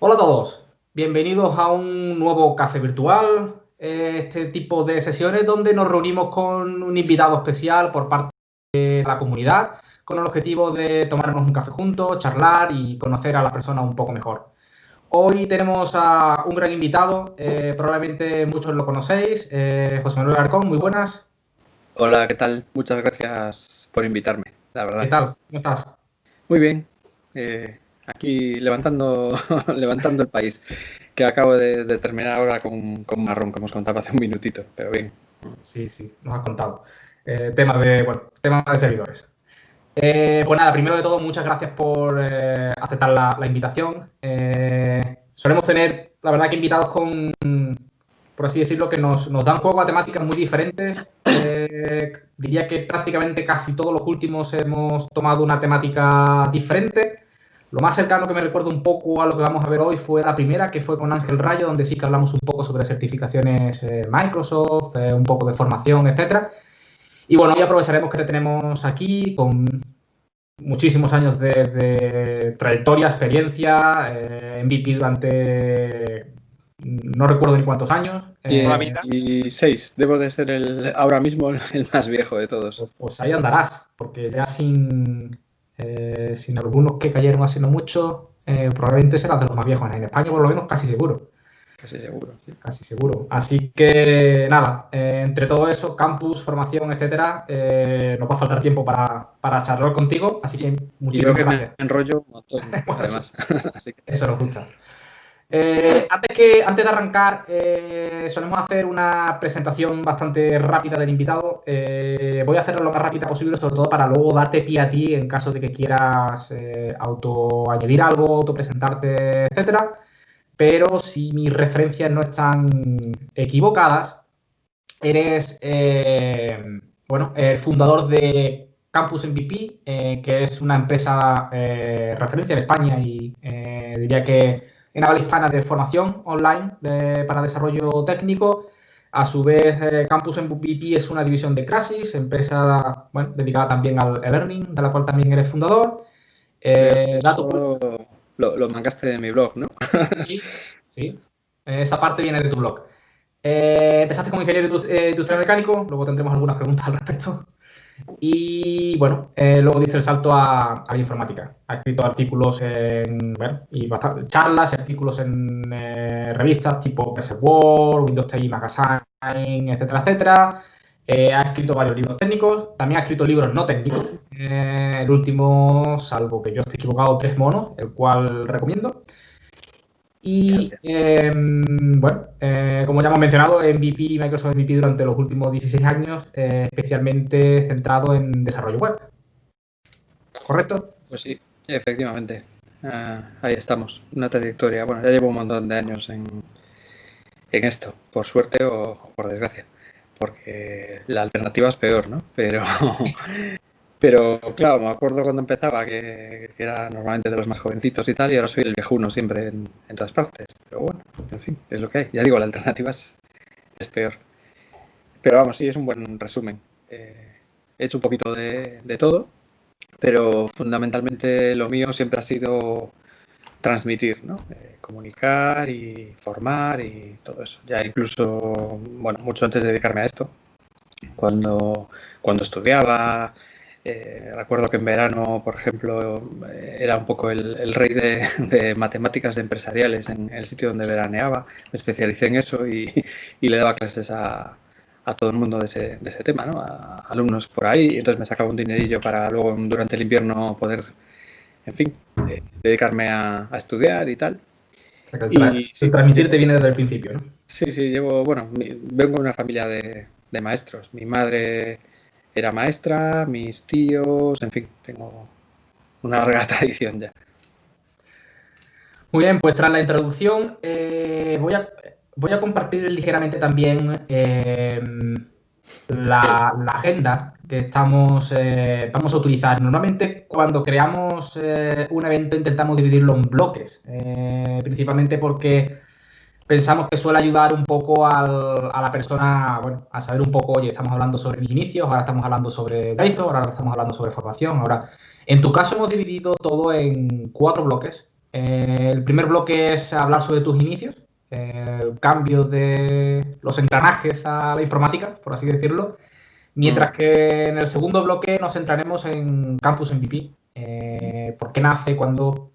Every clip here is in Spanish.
Hola a todos, bienvenidos a un nuevo café virtual, este tipo de sesiones donde nos reunimos con un invitado especial por parte de la comunidad con el objetivo de tomarnos un café juntos, charlar y conocer a la persona un poco mejor. Hoy tenemos a un gran invitado, probablemente muchos lo conocéis, José Manuel Arcón, muy buenas. Hola, ¿qué tal? Muchas gracias por invitarme, la ¿Qué verdad. tal? ¿Cómo estás? Muy bien, aquí levantando, levantando el país, que acabo de terminar ahora con marrón, como os contaba hace un minutito, pero bien. Sí, nos has contado. Tema de seguidores. Pues nada, primero de todo, muchas gracias por aceptar la invitación. Solemos tener, la verdad, que invitados con, por así decirlo, que nos dan juego a temáticas muy diferentes. Diría que prácticamente casi todos los últimos hemos tomado una temática diferente. Lo más cercano que me recuerdo un poco a lo que vamos a ver hoy fue la primera, que fue con Ángel Rayo, donde sí que hablamos un poco sobre certificaciones Microsoft, un poco de formación, etcétera. Y bueno, hoy aprovecharemos que te tenemos aquí con muchísimos años de trayectoria, experiencia, MVP durante no recuerdo ni cuántos años. Toda la vida. 16, debo de ser ahora mismo el más viejo de todos. Pues ahí andarás, porque ya sin algunos que cayeron hace no mucho, probablemente serás de los más viejos en España, por lo menos casi seguro. Casi seguro. Sí. Casi seguro. Así que nada, entre todo eso, campus, formación, etcétera, nos va a faltar tiempo para charlar contigo, así que Y veo muchísimas que gracias. me enrollo un montón, Bueno, además. Así que, eso nos gusta. Antes de arrancar, solemos hacer una presentación bastante rápida del invitado. Voy a hacerlo lo más rápida posible, sobre todo para luego darte pie a ti en caso de que quieras autoañadir algo, autopresentarte, etcétera. Pero si mis referencias no están equivocadas, eres el fundador de Campus MVP, que es una empresa referencia en España y diría que en habla hispana de formación online para desarrollo técnico. A su vez, Campus MVP es una división de Crasis, empresa dedicada también al e-learning, de la cual también eres fundador. Lo mangaste de mi blog, ¿no? Sí. Esa parte viene de tu blog. Empezaste como ingeniero industrial mecánico, luego tendremos algunas preguntas al respecto. Y bueno, luego diste el salto a la informática. Ha escrito artículos charlas y artículos en revistas tipo PS World, Windows TI Magazine, etcétera, etcétera. Ha escrito varios libros técnicos, también ha escrito libros no técnicos. El último, salvo que yo esté equivocado, 3 monos, el cual recomiendo. Y como ya hemos mencionado, MVP, Microsoft MVP durante los últimos 16 años, especialmente centrado en desarrollo web. ¿Correcto? Pues sí, efectivamente. Ahí estamos, una trayectoria. Bueno, ya llevo un montón de años en esto, por suerte o por desgracia, porque la alternativa es peor, ¿no? Pero claro, me acuerdo cuando empezaba que era normalmente de los más jovencitos y tal, y ahora soy el viejuno siempre en todas partes. Pero bueno, en fin, es lo que hay. Ya digo, la alternativa es peor. Pero vamos, sí, es un buen resumen. He hecho un poquito de todo, pero fundamentalmente lo mío siempre ha sido transmitir, ¿no? Comunicar y formar y todo eso. Ya incluso, bueno, mucho antes de dedicarme a esto, cuando estudiaba, recuerdo que en verano, por ejemplo, era un poco el rey de matemáticas empresariales en el sitio donde veraneaba. Me especialicé en eso y le daba clases a todo el mundo de ese tema, ¿no? A alumnos por ahí. Entonces me sacaba un dinerillo para luego durante el invierno poder, en fin, dedicarme a estudiar y tal. O sea, que el transmitir te viene desde el principio, ¿no? Sí, vengo de una familia de maestros. Mi madre era maestra, mis tíos, en fin, tengo una larga tradición ya. Muy bien, pues tras la introducción voy a compartir ligeramente también la agenda que vamos a utilizar. Normalmente cuando creamos un evento intentamos dividirlo en bloques, principalmente porque pensamos que suele ayudar un poco a la persona, a saber un poco, oye, estamos hablando sobre mis inicios, ahora estamos hablando sobre DAIZO, ahora estamos hablando sobre formación. Ahora, en tu caso hemos dividido todo en 4 bloques. El primer bloque es hablar sobre tus inicios, el cambio de los engranajes a la informática, por así decirlo, mientras que en el segundo bloque nos centraremos en Campus MVP, por qué nace, cuándo,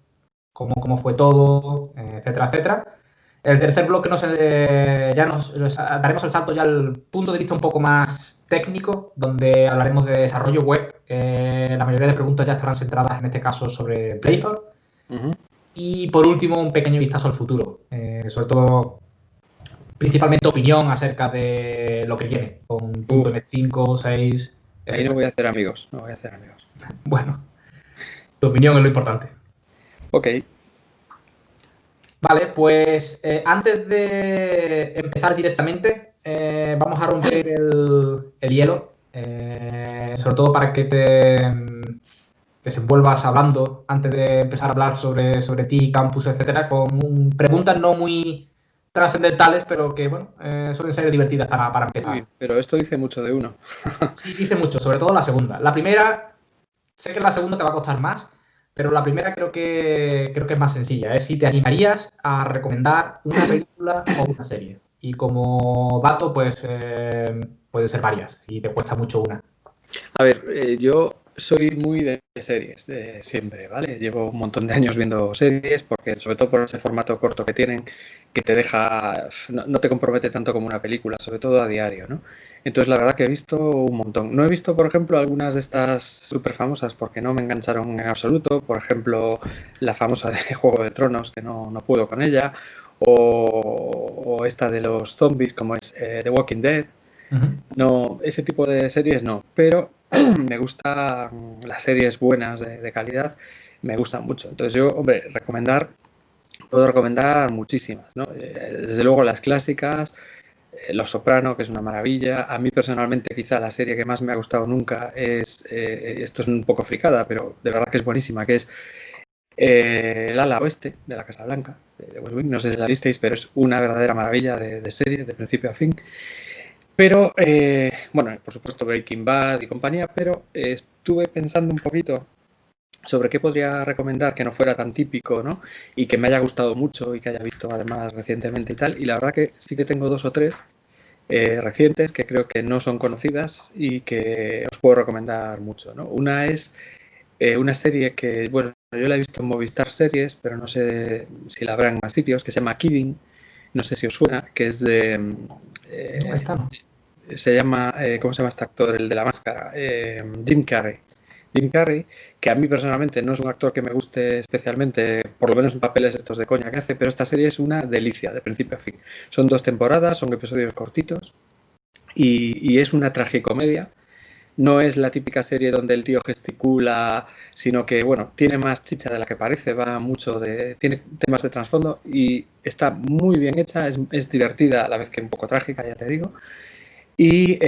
cómo fue todo, etcétera, etcétera. El tercer bloque ya nos daremos el salto ya al punto de vista un poco más técnico, donde hablaremos de desarrollo web. La mayoría de preguntas ya estarán centradas en este caso sobre Playful. Y por último, un pequeño vistazo al futuro, sobre todo, principalmente opinión acerca de lo que viene, con .NET 5, 6... Ahí no voy a hacer amigos, Bueno, tu opinión es lo importante. Ok. Vale, pues antes de empezar directamente, vamos a romper el hielo, sobre todo para que te desenvuelvas hablando antes de empezar a hablar sobre ti, campus, etcétera, con preguntas no muy trascendentales, pero que, bueno, suelen ser divertidas para empezar. Sí, pero esto dice mucho de uno. Sí, dice mucho, sobre todo la segunda. La primera, sé que la segunda te va a costar más, pero la primera creo que es más sencilla. Es si te animarías a recomendar una película o una serie. Y como dato, pues pueden ser varias, y te cuesta mucho una. A ver, yo soy muy de series, de siempre, ¿vale? Llevo un montón de años viendo series, porque sobre todo por ese formato corto que tienen, que te deja, no te compromete tanto como una película, sobre todo a diario, ¿no? Entonces la verdad que he visto un montón. No he visto, por ejemplo, algunas de estas súper famosas porque no me engancharon en absoluto. Por ejemplo, la famosa de Juego de Tronos, que no puedo con ella, o esta de los zombies, como es The Walking Dead. No, ese tipo de series no, pero me gustan las series buenas de calidad, me gustan mucho. Entonces yo, hombre, puedo recomendar muchísimas, ¿no? Desde luego las clásicas, Los Soprano, que es una maravilla. A mí personalmente quizá la serie que más me ha gustado nunca es, esto es un poco fricada, pero de verdad que es buenísima, que es El ala oeste de la Casa Blanca, de West Wing. No sé si la visteis, pero es una verdadera maravilla de serie, de principio a fin. Pero, bueno, por supuesto Breaking Bad y compañía, pero estuve pensando un poquito sobre qué podría recomendar que no fuera tan típico, ¿no? Y que me haya gustado mucho y que haya visto además recientemente y tal. Y la verdad que sí que tengo 2 o 3 recientes que creo que no son conocidas y que os puedo recomendar mucho, ¿no? Una es una serie que, bueno, yo la he visto en Movistar Series, pero no sé si la habrá en más sitios, que se llama Kidding. No sé si os suena, que es de... No, esta no. Se llama, ¿cómo se llama este actor? El de la máscara, Jim Carrey. Jim Carrey, que a mí personalmente no es un actor que me guste especialmente, por lo menos en papeles estos de coña que hace, pero esta serie es una delicia, de principio a fin. Son 2 temporadas, son episodios cortitos y es una tragicomedia. No es la típica serie donde el tío gesticula, sino que, bueno, tiene más chicha de la que parece, tiene temas de trasfondo y está muy bien hecha, es divertida a la vez que un poco trágica, ya te digo. Y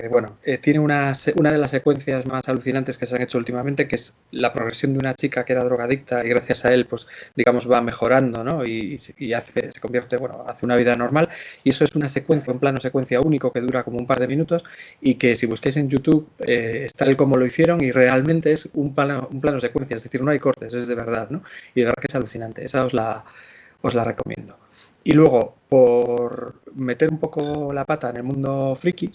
bueno, tiene una de las secuencias más alucinantes que se han hecho últimamente, que es la progresión de una chica que era drogadicta y gracias a él, pues digamos, va mejorando, ¿no? Y se convierte, bueno, hace una vida normal. Y eso es una secuencia, un plano secuencia único que dura como un par de minutos y que si busquéis en YouTube está el cómo lo hicieron y realmente es un plano secuencia, es decir, no hay cortes, es de verdad, ¿no? Y de verdad que es alucinante. Esa os la recomiendo. Y luego, por meter un poco la pata en el mundo friki,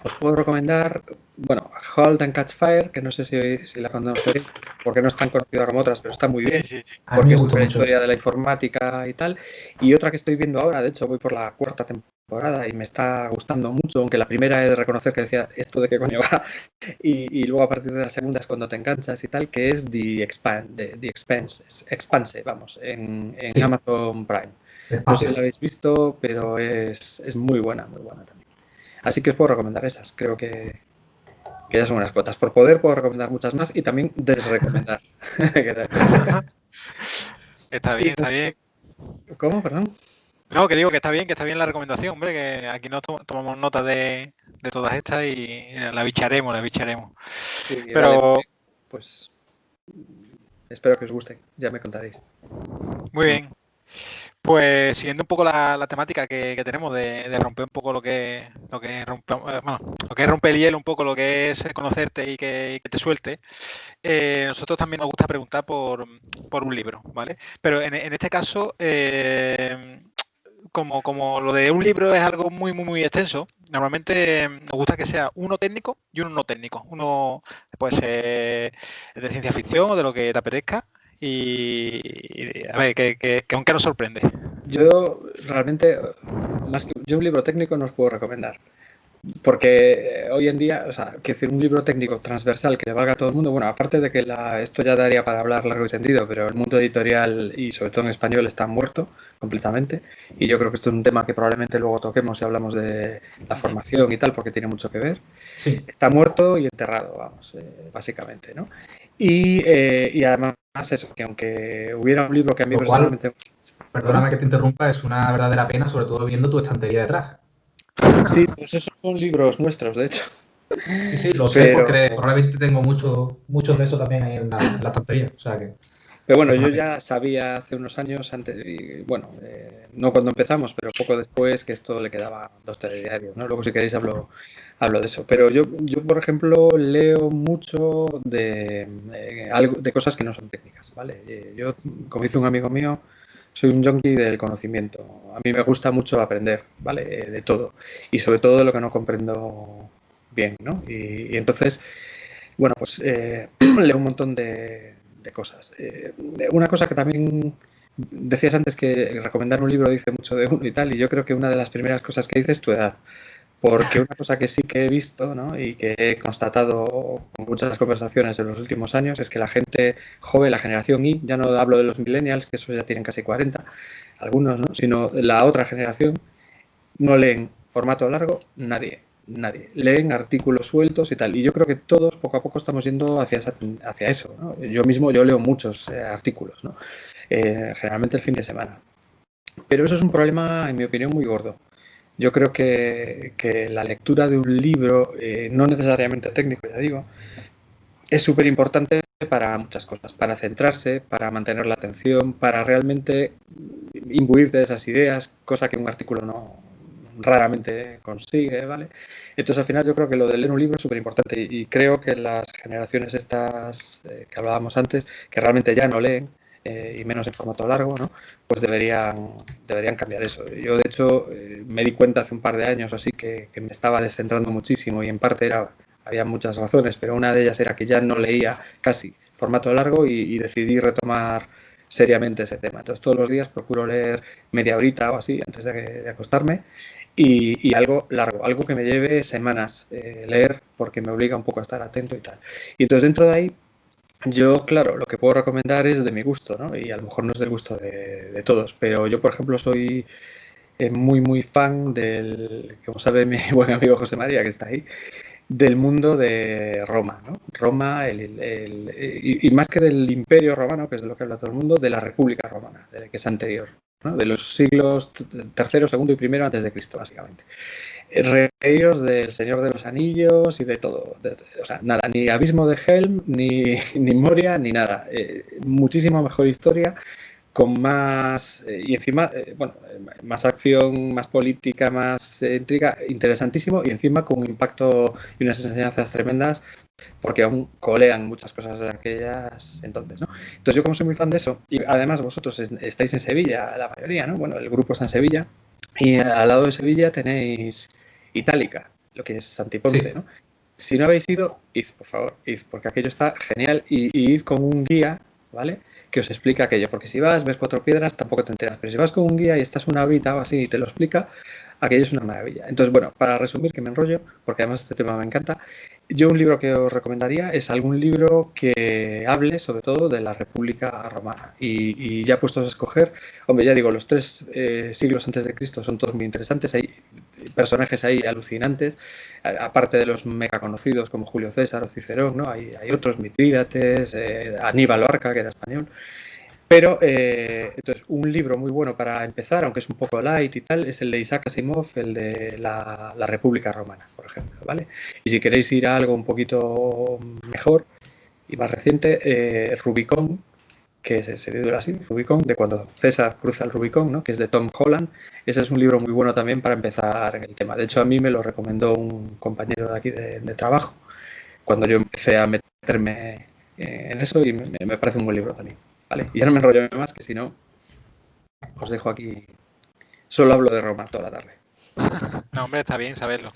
os puedo recomendar, bueno, Halt and Catch Fire, que no sé si la conoceréis, porque no es tan conocida como otras, pero está muy bien, Sí. porque es una historia de la informática y tal. Y otra que estoy viendo ahora, de hecho voy por la 4ª temporada y me está gustando mucho, aunque la primera he de reconocer que decía, ¿esto de qué coño va? Y luego a partir de la segunda es cuando te enganchas y tal, que es The Expanse, vamos, en sí. Amazon Prime. No sé si lo habéis visto, pero es muy buena también. Así que os puedo recomendar esas. Creo que ya son unas cuotas. Por poder puedo recomendar muchas más y también desrecomendar. Está bien. ¿Cómo? Perdón. No, que digo que está bien la recomendación, hombre, que aquí nos tomamos nota de todas estas y la bicharemos. Sí, pero vale, pues espero que os guste, ya me contaréis. Muy bien. Pues siguiendo un poco la temática que tenemos de romper un poco lo que rompe, bueno, lo que rompe el hielo, un poco lo que es conocerte y que te suelte, nosotros también nos gusta preguntar por un libro, ¿vale? Pero en este caso, como lo de un libro es algo muy, muy, muy extenso, normalmente nos gusta que sea uno técnico y uno no técnico. Uno puede ser de ciencia ficción o de lo que te apetezca. Y a ver, que aunque nos sorprende. Yo realmente, yo un libro técnico no os puedo recomendar. Porque hoy en día, o sea, que decir, un libro técnico transversal que le valga a todo el mundo, bueno, aparte de que esto ya daría para hablar largo y tendido, pero el mundo editorial y sobre todo en español está muerto completamente. Y yo creo que esto es un tema que probablemente luego toquemos si hablamos de la formación y tal, porque tiene mucho que ver. Sí. Está muerto y enterrado, vamos, básicamente, ¿no? Y además eso, que aunque hubiera un libro que a mí personalmente... Perdóname que te interrumpa, es una verdadera pena, sobre todo viendo tu estantería detrás. Sí, pues esos son libros nuestros, de hecho. Sí, lo sé porque probablemente tengo muchos de esos también ahí en la estantería. O sea que, pero bueno, yo ya sabía hace unos años, antes, y, bueno, no cuando empezamos, pero poco después, que esto le quedaba 2 telediarios, ¿no? Luego si queréis hablo de eso. Pero yo por ejemplo, leo mucho de cosas que no son técnicas, ¿vale? Yo, como dice un amigo mío, soy un junkie del conocimiento. A mí me gusta mucho aprender, ¿vale? De todo. Y sobre todo de lo que no comprendo bien, ¿no? Y entonces, bueno, pues leo un montón de cosas. Una cosa que también decías antes, que recomendar un libro dice mucho de uno y tal, y yo creo que una de las primeras cosas que dices es tu edad. Porque una cosa que sí que he visto, ¿no? Y que he constatado con muchas conversaciones en los últimos años es que la gente joven, la generación Y, ya no hablo de los millennials, que esos ya tienen casi 40, algunos, ¿no? Sino la otra generación, no leen formato largo, nadie. Leen artículos sueltos y tal. Y yo creo que todos poco a poco estamos yendo hacia eso, ¿no? Yo leo muchos artículos, ¿no? Generalmente el fin de semana. Pero eso es un problema, en mi opinión, muy gordo. Yo creo que la lectura de un libro, no necesariamente técnico, ya digo, es súper importante para muchas cosas, para centrarse, para mantener la atención, para realmente imbuirte de esas ideas, cosa que un artículo no raramente consigue, ¿vale? Entonces al final yo creo que lo de leer un libro es súper importante y creo que las generaciones estas que hablábamos antes, que realmente ya no leen, y menos en formato largo, ¿no? Pues deberían cambiar eso. Yo, de hecho, me di cuenta hace un par de años así que me estaba descentrando muchísimo y en parte había muchas razones, pero una de ellas era que ya no leía casi formato largo y decidí retomar seriamente ese tema. Entonces todos los días procuro leer media horita o así antes de acostarme y algo largo, algo que me lleve semanas leer porque me obliga un poco a estar atento y tal. Y entonces dentro de ahí yo, claro, lo que puedo recomendar es de mi gusto, ¿no? Y a lo mejor no es del gusto de todos, pero yo, por ejemplo, soy muy, muy fan como sabe mi buen amigo José María, que está ahí, del mundo de Roma, ¿no? Roma, y más que del Imperio Romano, que es de lo que habla todo el mundo, de la República Romana, que es anterior, ¿no? De los siglos III, II y I antes de Cristo, básicamente. Reíros del Señor de los Anillos y de todo. O sea, nada, ni Abismo de Helm, ni Moria, ni nada. Muchísima mejor historia, con más, y encima, bueno, más acción, más política, más intriga, interesantísimo, y encima con un impacto y unas enseñanzas tremendas, porque aún colean muchas cosas de aquellas entonces, ¿no? Entonces yo, como soy muy fan de eso, y además vosotros estáis en Sevilla, la mayoría, ¿no? Bueno, el grupo está en Sevilla, y al lado de Sevilla tenéis Itálica, lo que es Santiponce, sí, ¿no? Si no habéis ido, id, por favor, id, porque aquello está genial, y id con un guía, ¿vale?, que os explica aquello, porque si vas, ves 4 piedras, tampoco te enteras, pero si vas con un guía y estás una horita o así y te lo explica, aquello es una maravilla. Entonces, bueno, para resumir, que me enrollo, porque además este tema me encanta, yo un libro que os recomendaría es algún libro que hable sobre todo de la República Romana. Y ya puestos a escoger, hombre, ya digo, los 3 siglos antes de Cristo son todos muy interesantes, hay personajes ahí alucinantes, aparte de los mega conocidos como Julio César o Cicerón, ¿no? Hay otros, Mitrídates, Aníbal Barca, que era español. Pero, entonces, un libro muy bueno para empezar, aunque es un poco light y tal, es el de Isaac Asimov, el de la República Romana, por ejemplo, ¿vale? Y si queréis ir a algo un poquito mejor y más reciente, Rubicón, que se titula así, Rubicon, de cuando César cruza el Rubicon, ¿no? Que es de Tom Holland. Ese es un libro muy bueno también para empezar en el tema. De hecho, a mí me lo recomendó un compañero de aquí de trabajo cuando yo empecé a meterme en eso y me parece un buen libro también. ¿Vale? Y ya no me enrollo más, que si no, os dejo aquí. Solo hablo de Roma toda la tarde. No, hombre, está bien saberlo.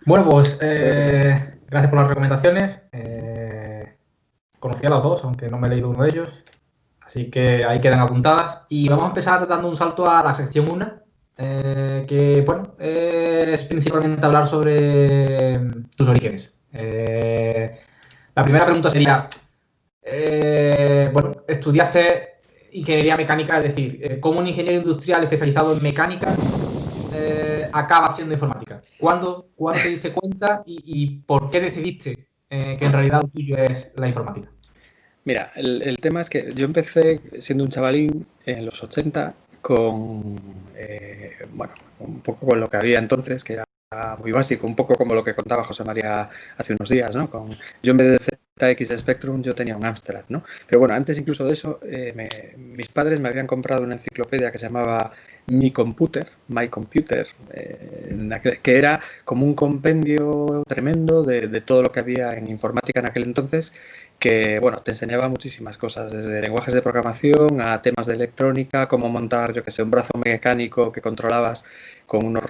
Bueno, pues gracias por las recomendaciones. Conocí a los dos, aunque no me he leído uno de ellos. Así que ahí quedan apuntadas. Y vamos a empezar dando un salto a la sección 1, que bueno, es principalmente hablar sobre tus orígenes. La primera pregunta sería, bueno, estudiaste ingeniería mecánica, es decir, ¿cómo un ingeniero industrial especializado en mecánica acaba haciendo informática? ¿Cuándo te diste cuenta y por qué decidiste que en realidad lo tuyo es la informática? Mira, el tema es que yo empecé siendo un chavalín en los 80 con, bueno, un poco con lo que había entonces, que era muy básico, un poco como lo que contaba José María hace unos días, ¿no? Yo en vez de ZX Spectrum yo tenía un Amstrad, ¿no? Pero bueno, antes incluso de eso, mis padres me habían comprado una enciclopedia que se llamaba My Computer, que era como un compendio tremendo de todo lo que había en informática en aquel entonces, que bueno, te enseñaba muchísimas cosas, desde lenguajes de programación a temas de electrónica, cómo montar, yo que sé, un brazo mecánico que controlabas con unos,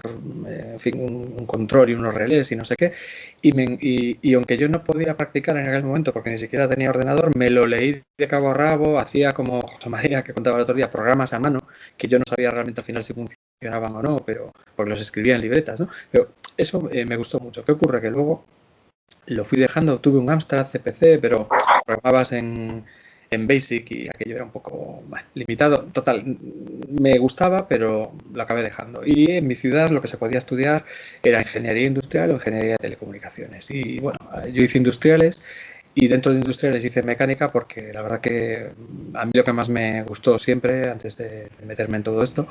en fin, un control y unos relés y no sé qué. Y aunque yo no podía practicar en aquel momento porque ni siquiera tenía ordenador, me lo leí de cabo a rabo, hacía como José María que contaba el otro día, programas a mano, que yo no sabía realmente al final si funcionaban o no, pero porque los escribía en libretas, ¿no? Pero eso me gustó mucho. ¿Qué ocurre? Que luego lo fui dejando, tuve un Amstrad CPC, pero programabas en Basic y aquello era un poco limitado. Total, me gustaba, pero lo acabé dejando. Y en mi ciudad lo que se podía estudiar era ingeniería industrial o ingeniería de telecomunicaciones. Y bueno, yo hice industriales y dentro de industriales hice mecánica porque la verdad que a mí lo que más me gustó siempre, antes de meterme en todo esto,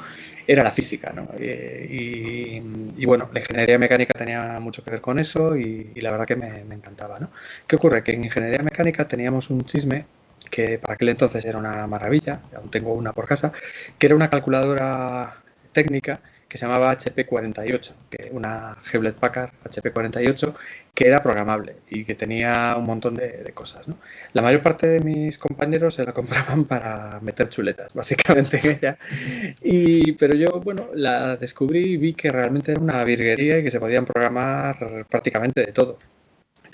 era la física, ¿no? Y bueno, la ingeniería mecánica tenía mucho que ver con eso y la verdad que me encantaba, ¿no? ¿Qué ocurre? Que en ingeniería mecánica teníamos un chisme que para aquel entonces era una maravilla, aún tengo una por casa, que era una calculadora técnica que se llamaba HP48, que una Hewlett Packard HP48, que era programable y que tenía un montón de cosas, ¿no? La mayor parte de mis compañeros se la compraban para meter chuletas, básicamente en ella. Pero yo, bueno, la descubrí y vi que realmente era una virguería y que se podían programar prácticamente de todo.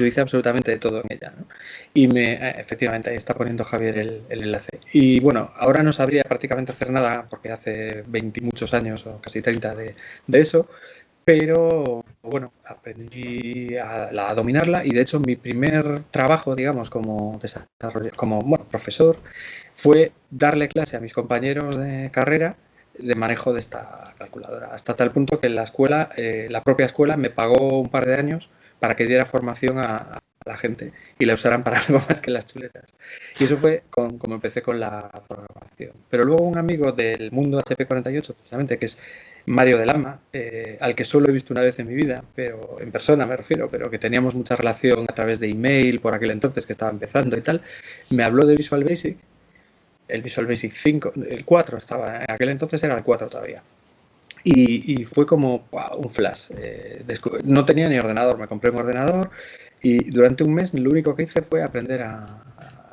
Yo hice absolutamente de todo en ella, ¿no? Y efectivamente, ahí está poniendo Javier el enlace. Y bueno, ahora no sabría prácticamente hacer nada, porque hace 20 y muchos años, o casi 30 de eso, pero bueno, aprendí a dominarla y de hecho mi primer trabajo, digamos, como profesor, fue darle clase a mis compañeros de carrera de manejo de esta calculadora, hasta tal punto que en la escuela, la propia escuela me pagó un par de años para que diera formación a la gente y la usaran para algo más que las chuletas. Y eso fue como empecé con la programación. Pero luego un amigo del mundo HP48, precisamente, que es Mario de Lama, al que solo he visto una vez en mi vida, pero en persona me refiero, pero que teníamos mucha relación a través de email por aquel entonces que estaba empezando y tal, me habló de Visual Basic, el Visual Basic 5, el 4 estaba, en aquel entonces era el 4 todavía. Y fue como un flash. No tenía ni ordenador, me compré un ordenador y durante un mes lo único que hice fue aprender a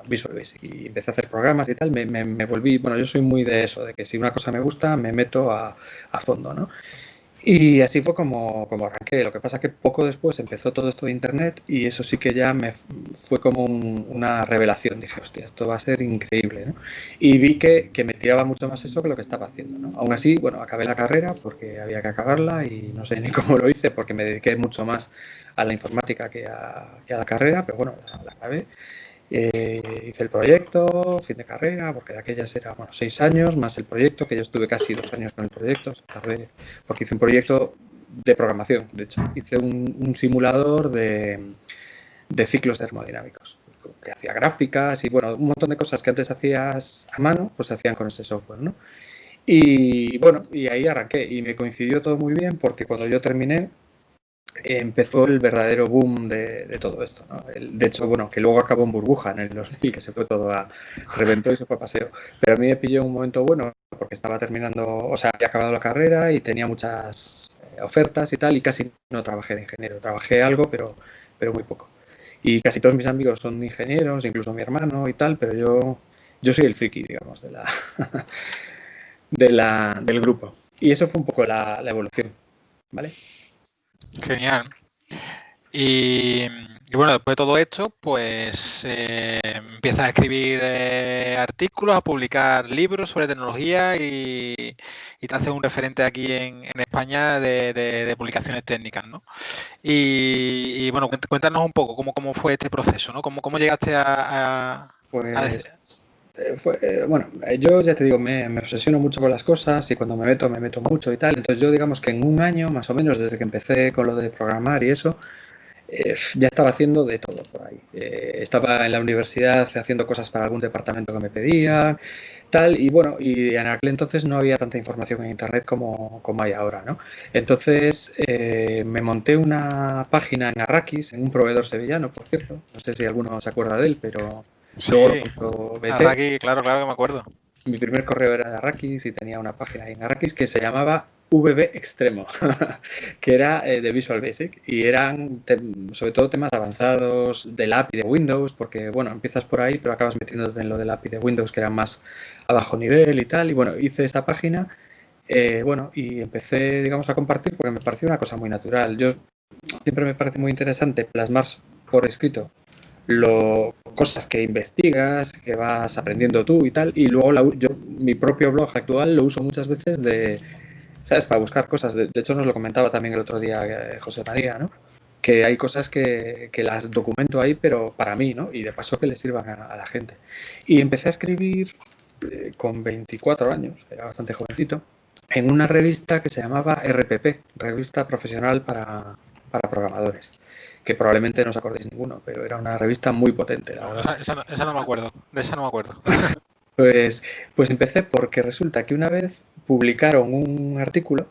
Visual Basic y empecé a hacer programas y tal. Me volví, bueno, yo soy muy de eso, de que si una cosa me gusta me meto a fondo, ¿no? Y así fue como arranqué. Lo que pasa es que poco después empezó todo esto de Internet y eso sí que ya me fue como una revelación. Dije, hostia, esto va a ser increíble, ¿no? Y vi que me tiraba mucho más eso que lo que estaba haciendo, ¿no? Aún así, bueno, acabé la carrera porque había que acabarla y no sé ni cómo lo hice porque me dediqué mucho más a la informática que a la carrera, pero bueno, la acabé. Hice el proyecto, fin de carrera, porque de aquellas era 6 años, más el proyecto, que yo estuve casi 2 años con el proyecto, tardé, porque hice un proyecto de programación, de hecho, hice un simulador de ciclos termodinámicos, que hacía gráficas y bueno, un montón de cosas que antes hacías a mano, pues se hacían con ese software, ¿no? Y bueno, y ahí arranqué, y me coincidió todo muy bien, porque cuando yo terminé, empezó el verdadero boom de todo esto, ¿no? De hecho, bueno, que luego acabó en burbuja en el 2000, que se fue todo reventó y se fue a paseo. Pero a mí me pilló un momento bueno porque estaba terminando, o sea, había acabado la carrera y tenía muchas ofertas y tal, y casi no trabajé de ingeniero. Trabajé algo, pero muy poco. Y casi todos mis amigos son ingenieros, incluso mi hermano y tal, pero yo soy el friki, digamos, del grupo. Y eso fue un poco la evolución, ¿vale? Genial. Y bueno, después de todo esto, pues empiezas a escribir artículos, a publicar libros sobre tecnología y te haces un referente aquí en España de publicaciones técnicas, ¿no? Y bueno, cuéntanos un poco cómo fue este proceso, ¿no? ¿Cómo llegaste Pues bueno, yo ya te digo, me obsesiono mucho con las cosas y cuando me meto mucho y tal. Entonces yo digamos que en un año, más o menos, desde que empecé con lo de programar y eso, ya estaba haciendo de todo por ahí. Estaba en la universidad haciendo cosas para algún departamento que me pedían, tal, y bueno, y en aquel entonces no había tanta información en internet como hay ahora, ¿no? Entonces me monté una página en Arrakis, en un proveedor sevillano, por cierto. No sé si alguno se acuerda de él, pero Sí, luego lo Arrakis, claro que me acuerdo. Mi primer correo era de Arrakis y tenía una página en Arrakis que se llamaba VB Extremo, que era de Visual Basic y eran sobre todo temas avanzados del API de Windows, porque bueno, empiezas por ahí pero acabas metiéndote en lo del API de Windows que era más a bajo nivel y tal, y bueno, hice esta página, bueno, y empecé, digamos, a compartir porque me pareció una cosa muy natural. Yo siempre me parece muy interesante plasmar por escrito cosas que investigas, que vas aprendiendo tú y tal, y luego mi propio blog actual lo uso muchas veces ¿sabes? Para buscar cosas. De hecho, nos lo comentaba también el otro día José María, ¿no? Que hay cosas que las documento ahí, pero para mí, ¿no? Y de paso que le sirvan a la gente. Y empecé a escribir con 24 años, era bastante jovencito, en una revista que se llamaba RPP, Revista Profesional para Programadores, que probablemente no os acordéis ninguno, pero era una revista muy potente, la verdad. Esa no me acuerdo, de esa no me acuerdo. Pues empecé porque resulta que una vez publicaron un artículo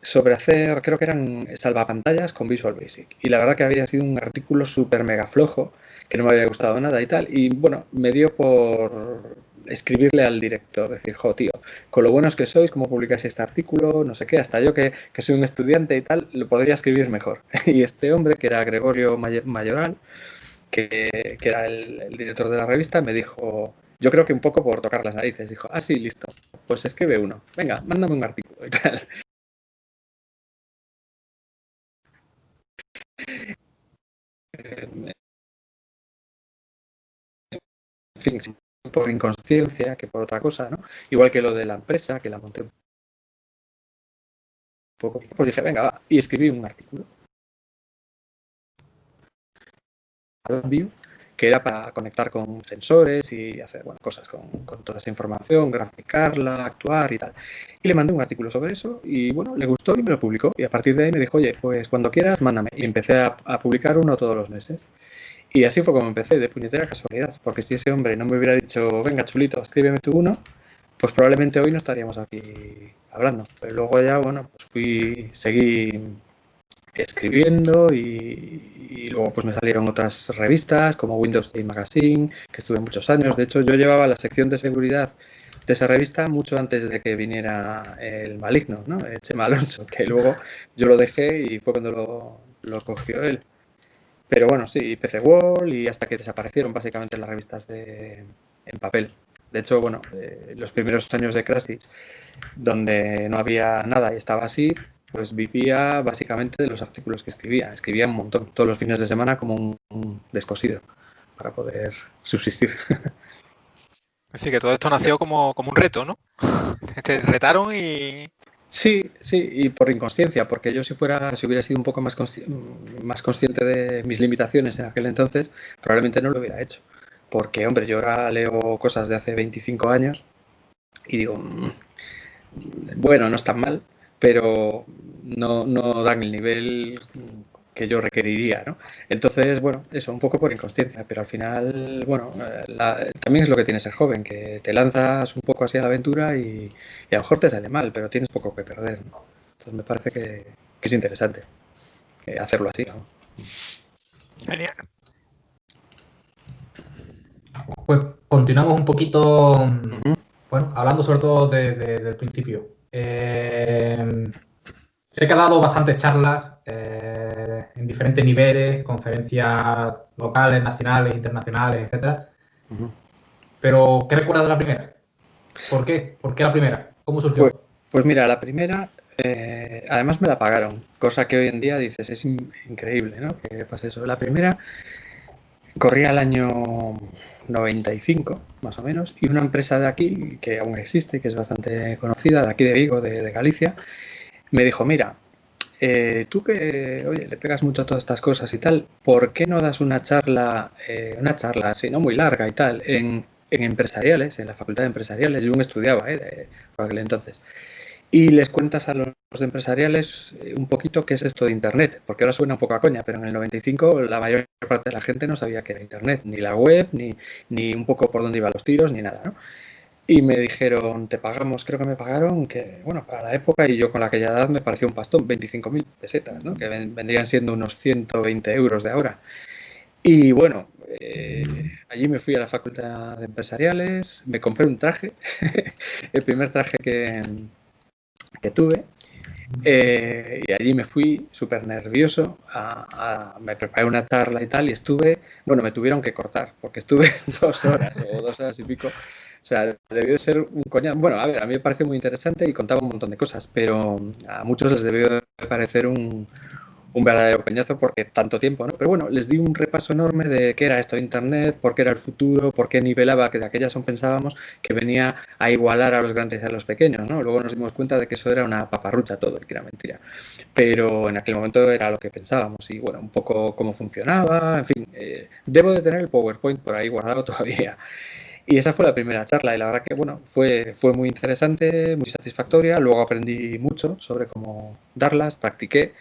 sobre hacer, creo que eran salvapantallas con Visual Basic. Y la verdad que había sido un artículo súper mega flojo, que no me había gustado nada y tal. Y bueno, me dio por escribirle al director, decir, jo, tío, con lo buenos que sois, cómo publicáis este artículo, no sé qué, hasta yo que soy un estudiante y tal, lo podría escribir mejor. Y este hombre, que era Gregorio Mayoral, que era el director de la revista, me dijo, yo creo que un poco por tocar las narices, dijo, ah, sí, listo, pues escribe uno, venga, mándame un artículo y tal. En fin, por inconsciencia que por otra cosa, ¿no? Igual que lo de la empresa, que la monté un poco, pues dije, venga, va, y escribí un artículo que era para conectar con sensores y hacer cosas con toda esa información, graficarla, actuar y tal. Y le mandé un artículo sobre eso y bueno, le gustó y me lo publicó. Y a partir de ahí me dijo, oye, pues cuando quieras, mándame. Y empecé a publicar uno todos los meses. Y así fue como empecé, de puñetera casualidad, porque si ese hombre no me hubiera dicho, venga, chulito, escríbeme tú uno, pues probablemente hoy no estaríamos aquí hablando. Pero luego ya, bueno, pues seguí escribiendo y luego pues me salieron otras revistas como Windows Day Magazine, que estuve muchos años. De hecho, yo llevaba la sección de seguridad de esa revista mucho antes de que viniera el maligno, ¿no? Chema Alonso, que luego yo lo dejé y fue cuando lo cogió él. Pero bueno, sí, PC World y hasta que desaparecieron básicamente las revistas en papel. De hecho, bueno, los primeros años de Crasis, donde no había nada y estaba así, pues vivía básicamente de los artículos que escribía. Escribía un montón, todos los fines de semana como un descosido para poder subsistir. Es decir, que todo esto nació como un reto, ¿no? Te retaron y... Sí, y por inconsciencia, porque yo si hubiera sido un poco más consciente de mis limitaciones en aquel entonces, probablemente no lo hubiera hecho. Porque, hombre, yo ahora leo cosas de hace 25 años y digo, bueno, no es tan mal, pero no dan el nivel que yo requeriría, ¿no? Entonces, bueno, eso, un poco por inconsciencia, pero al final, bueno, también es lo que tiene ser joven, que te lanzas un poco así a la aventura y a lo mejor te sale mal, pero tienes poco que perder, ¿no? Entonces me parece que es interesante. hacerlo así, ¿no? Genial. Pues continuamos un poquito, bueno, hablando sobre todo del principio. Sé que ha dado bastantes charlas en diferentes niveles, conferencias locales, nacionales, internacionales, etcétera. Pero, ¿qué recuerdas de la primera? ¿Por qué? ¿Por qué la primera? ¿Cómo surgió? Pues mira, la primera, además me la pagaron, cosa que hoy en día dices, es increíble, ¿no? Que pase eso. La primera corría el año 95, más o menos, y una empresa de aquí, que aún existe, que es bastante conocida, de aquí de Vigo, de Galicia, me dijo, mira, tú que, oye, le pegas mucho a todas estas cosas y tal, ¿por qué no das una charla así, no muy larga y tal, en empresariales, en la Facultad de Empresariales? Yo aún estudiaba, por aquel entonces. Y les cuentas a los empresariales un poquito qué es esto de Internet, porque ahora suena un poco a coña, pero en el 95 la mayor parte de la gente no sabía qué era Internet, ni la web, ni un poco por dónde iban los tiros, ni nada, ¿no? Y me dijeron, te pagamos, creo que me pagaron, que bueno, para la época y yo con aquella edad me pareció un pastón, 25.000 pesetas, ¿no? Que vendrían siendo unos 120 euros de ahora. Y bueno, allí me fui a la Facultad de Empresariales, me compré un traje, el primer traje que tuve, y allí me fui súper nervioso, me preparé una charla y tal, y estuve, bueno, me tuvieron que cortar, porque estuve 2 horas o 2 horas y pico. O sea, debió de ser un coñazo. Bueno, a ver, a mí me pareció muy interesante y contaba un montón de cosas, pero a muchos les debió de parecer un verdadero coñazo porque tanto tiempo, ¿no? Pero bueno, les di un repaso enorme de qué era esto de Internet, por qué era el futuro, por qué nivelaba, que de aquellas son pensábamos que venía a igualar a los grandes y a los pequeños, ¿no? Luego nos dimos cuenta de que eso era una paparrucha todo, que era mentira. Pero en aquel momento era lo que pensábamos y bueno, un poco cómo funcionaba, en fin. Debo de tener el PowerPoint por ahí guardado todavía. Y esa fue la primera charla y la verdad que bueno, fue muy interesante, muy satisfactoria. Luego aprendí mucho sobre cómo darlas, practiqué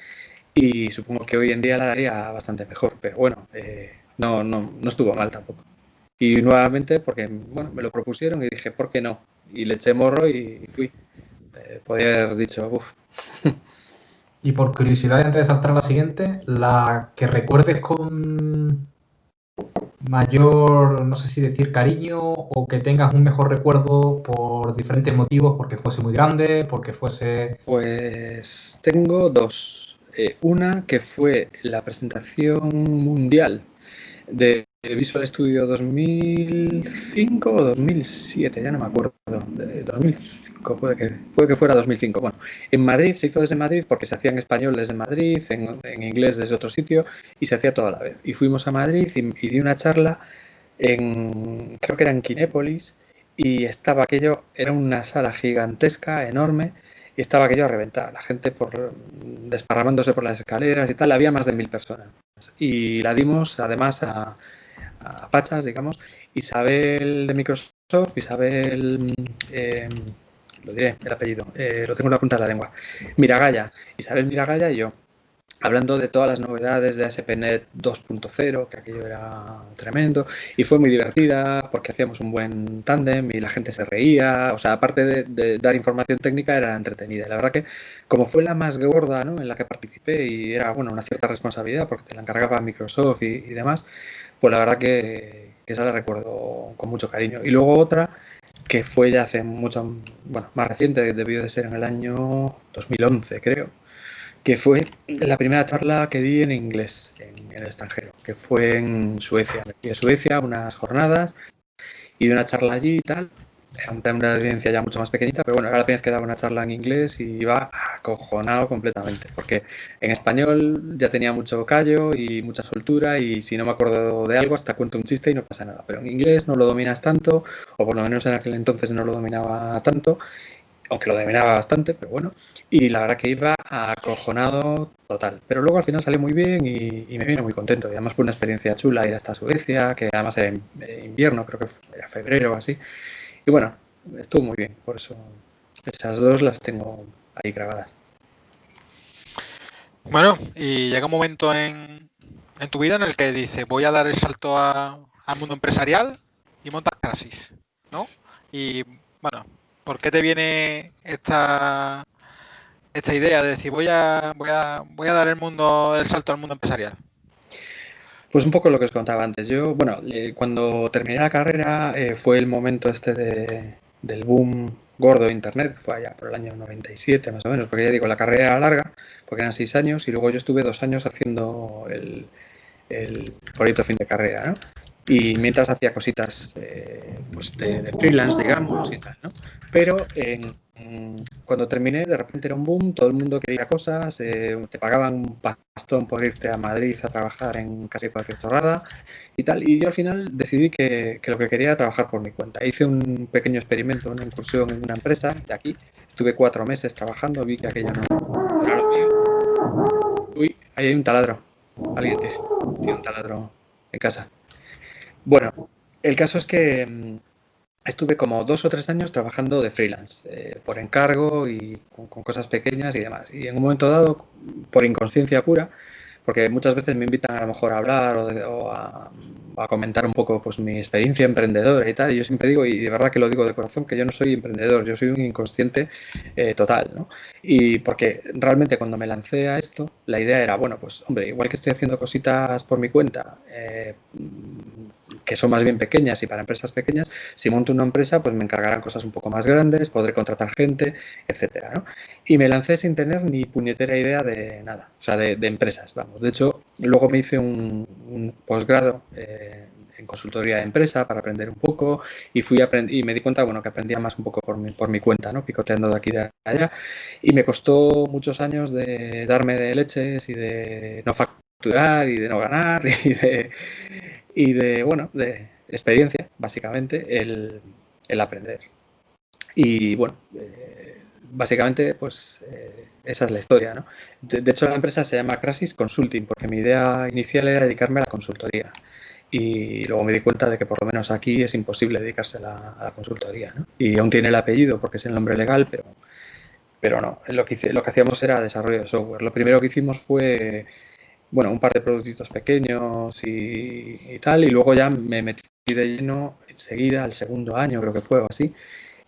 y supongo que hoy en día la daría bastante mejor, pero bueno, no estuvo mal tampoco. Y nuevamente porque bueno, me lo propusieron y dije, ¿por qué no? Y le eché morro y fui. Podría haber dicho, uff. Y por curiosidad, antes de saltar a la siguiente, la que recuerdes con mayor, no sé si decir cariño, o que tengas un mejor recuerdo por diferentes motivos, porque fuese muy grande, porque fuese... Pues tengo 2. Una que fue la presentación mundial de Visual Studio 2005 o 2007, ya no me acuerdo. De 2005, puede que fuera 2005. Bueno, en Madrid, se hizo desde Madrid porque se hacía en español desde Madrid, en inglés desde otro sitio y se hacía toda la vez. Y fuimos a Madrid y di una charla creo que era en Kinépolis y estaba aquello, era una sala gigantesca, enorme. Y estaba aquello a reventar, la gente desparramándose por las escaleras y tal, había más de 1000 personas. Y la dimos además a pachas, digamos, Isabel de Microsoft, Isabel, lo diré, el apellido, lo tengo en la punta de la lengua, Miragaya, Isabel Miragaya y yo, hablando de todas las novedades de ASP.NET 2.0, que aquello era tremendo, y fue muy divertida porque hacíamos un buen tándem y la gente se reía, o sea, aparte de dar información técnica, era entretenida. La verdad que, como fue la más gorda, ¿no?, en la que participé y era, bueno, una cierta responsabilidad porque te la encargaba Microsoft y demás, pues la verdad que esa la recuerdo con mucho cariño. Y luego otra que fue ya hace mucho, bueno, más reciente, debió de ser en el año 2011, creo, que fue la primera charla que di en inglés en el extranjero, que fue en Suecia. Me fui a Suecia unas jornadas y di una charla allí y tal, ante una audiencia ya mucho más pequeñita, pero bueno, era la primera vez que daba una charla en inglés y iba acojonado completamente, porque en español ya tenía mucho callo y mucha soltura y si no me acuerdo de algo hasta cuento un chiste y no pasa nada, pero en inglés no lo dominas tanto, o por lo menos en aquel entonces no lo dominaba tanto, aunque lo dominaba bastante, pero bueno, y la verdad que iba acojonado total, pero luego al final salió muy bien y me vino muy contento, y además fue una experiencia chula ir hasta Suecia, que además era invierno, creo que era febrero o así, y bueno, estuvo muy bien, por eso esas 2 las tengo ahí grabadas. Bueno, y llega un momento en tu vida en el que dices, voy a dar el salto al mundo empresarial y montas Crasis, ¿no? Y bueno, ¿por qué te viene esta esta idea de decir voy a dar el salto al mundo empresarial? Pues un poco lo que os contaba antes. Yo, bueno, cuando terminé la carrera fue el momento del boom gordo de Internet, fue allá por el año 97 más o menos, porque ya digo, la carrera era larga, porque eran 6 años, y luego yo estuve 2 años haciendo el proyecto fin de carrera, ¿no? Y mientras hacía cositas pues de freelance, digamos, y tal, ¿no? Pero cuando terminé, de repente era un boom, todo el mundo quería cosas, te pagaban un pastón por irte a Madrid a trabajar en casi cualquier chorrada y tal. Y yo al final decidí que lo que quería era trabajar por mi cuenta. Hice un pequeño experimento, una incursión en una empresa de aquí. Estuve 4 meses trabajando, vi que aquello no era lo mío. Uy, ahí hay un taladro. Alguien tiene un taladro en casa. Bueno, el caso es que estuve como 2 o 3 años trabajando de freelance, por encargo y con cosas pequeñas y demás. Y en un momento dado, por inconsciencia pura, porque muchas veces me invitan a lo mejor a hablar o a comentar un poco pues mi experiencia emprendedora y tal, y yo siempre digo, y de verdad que lo digo de corazón, que yo no soy emprendedor, yo soy un inconsciente total, ¿no? Y porque realmente cuando me lancé a esto, la idea era, bueno, pues hombre, igual que estoy haciendo cositas por mi cuenta, que son más bien pequeñas y para empresas pequeñas, si monto una empresa, pues me encargarán cosas un poco más grandes, podré contratar gente, etcétera, ¿no? Y me lancé sin tener ni puñetera idea de nada, o sea, de empresas, vamos. De hecho, luego me hice un posgrado en consultoría de empresa para aprender un poco y y me di cuenta, bueno, que aprendía más un poco por mi cuenta, ¿no? Picoteando de aquí y de allá. Y me costó muchos años de darme de leches y de no facturar y de no ganar bueno, de experiencia, básicamente, el aprender. Y bueno, básicamente, pues esa es la historia, ¿no? De hecho, la empresa se llama Crasis Consulting, porque mi idea inicial era dedicarme a la consultoría. Y luego me di cuenta de que por lo menos aquí es imposible dedicarse a la consultoría, ¿no? Y aún tiene el apellido porque es el nombre legal, pero no. Lo que hacíamos era desarrollo de software. Lo primero que hicimos fue, bueno, un par de productitos pequeños y tal, y luego ya me metí de lleno enseguida, al segundo año creo que fue o así,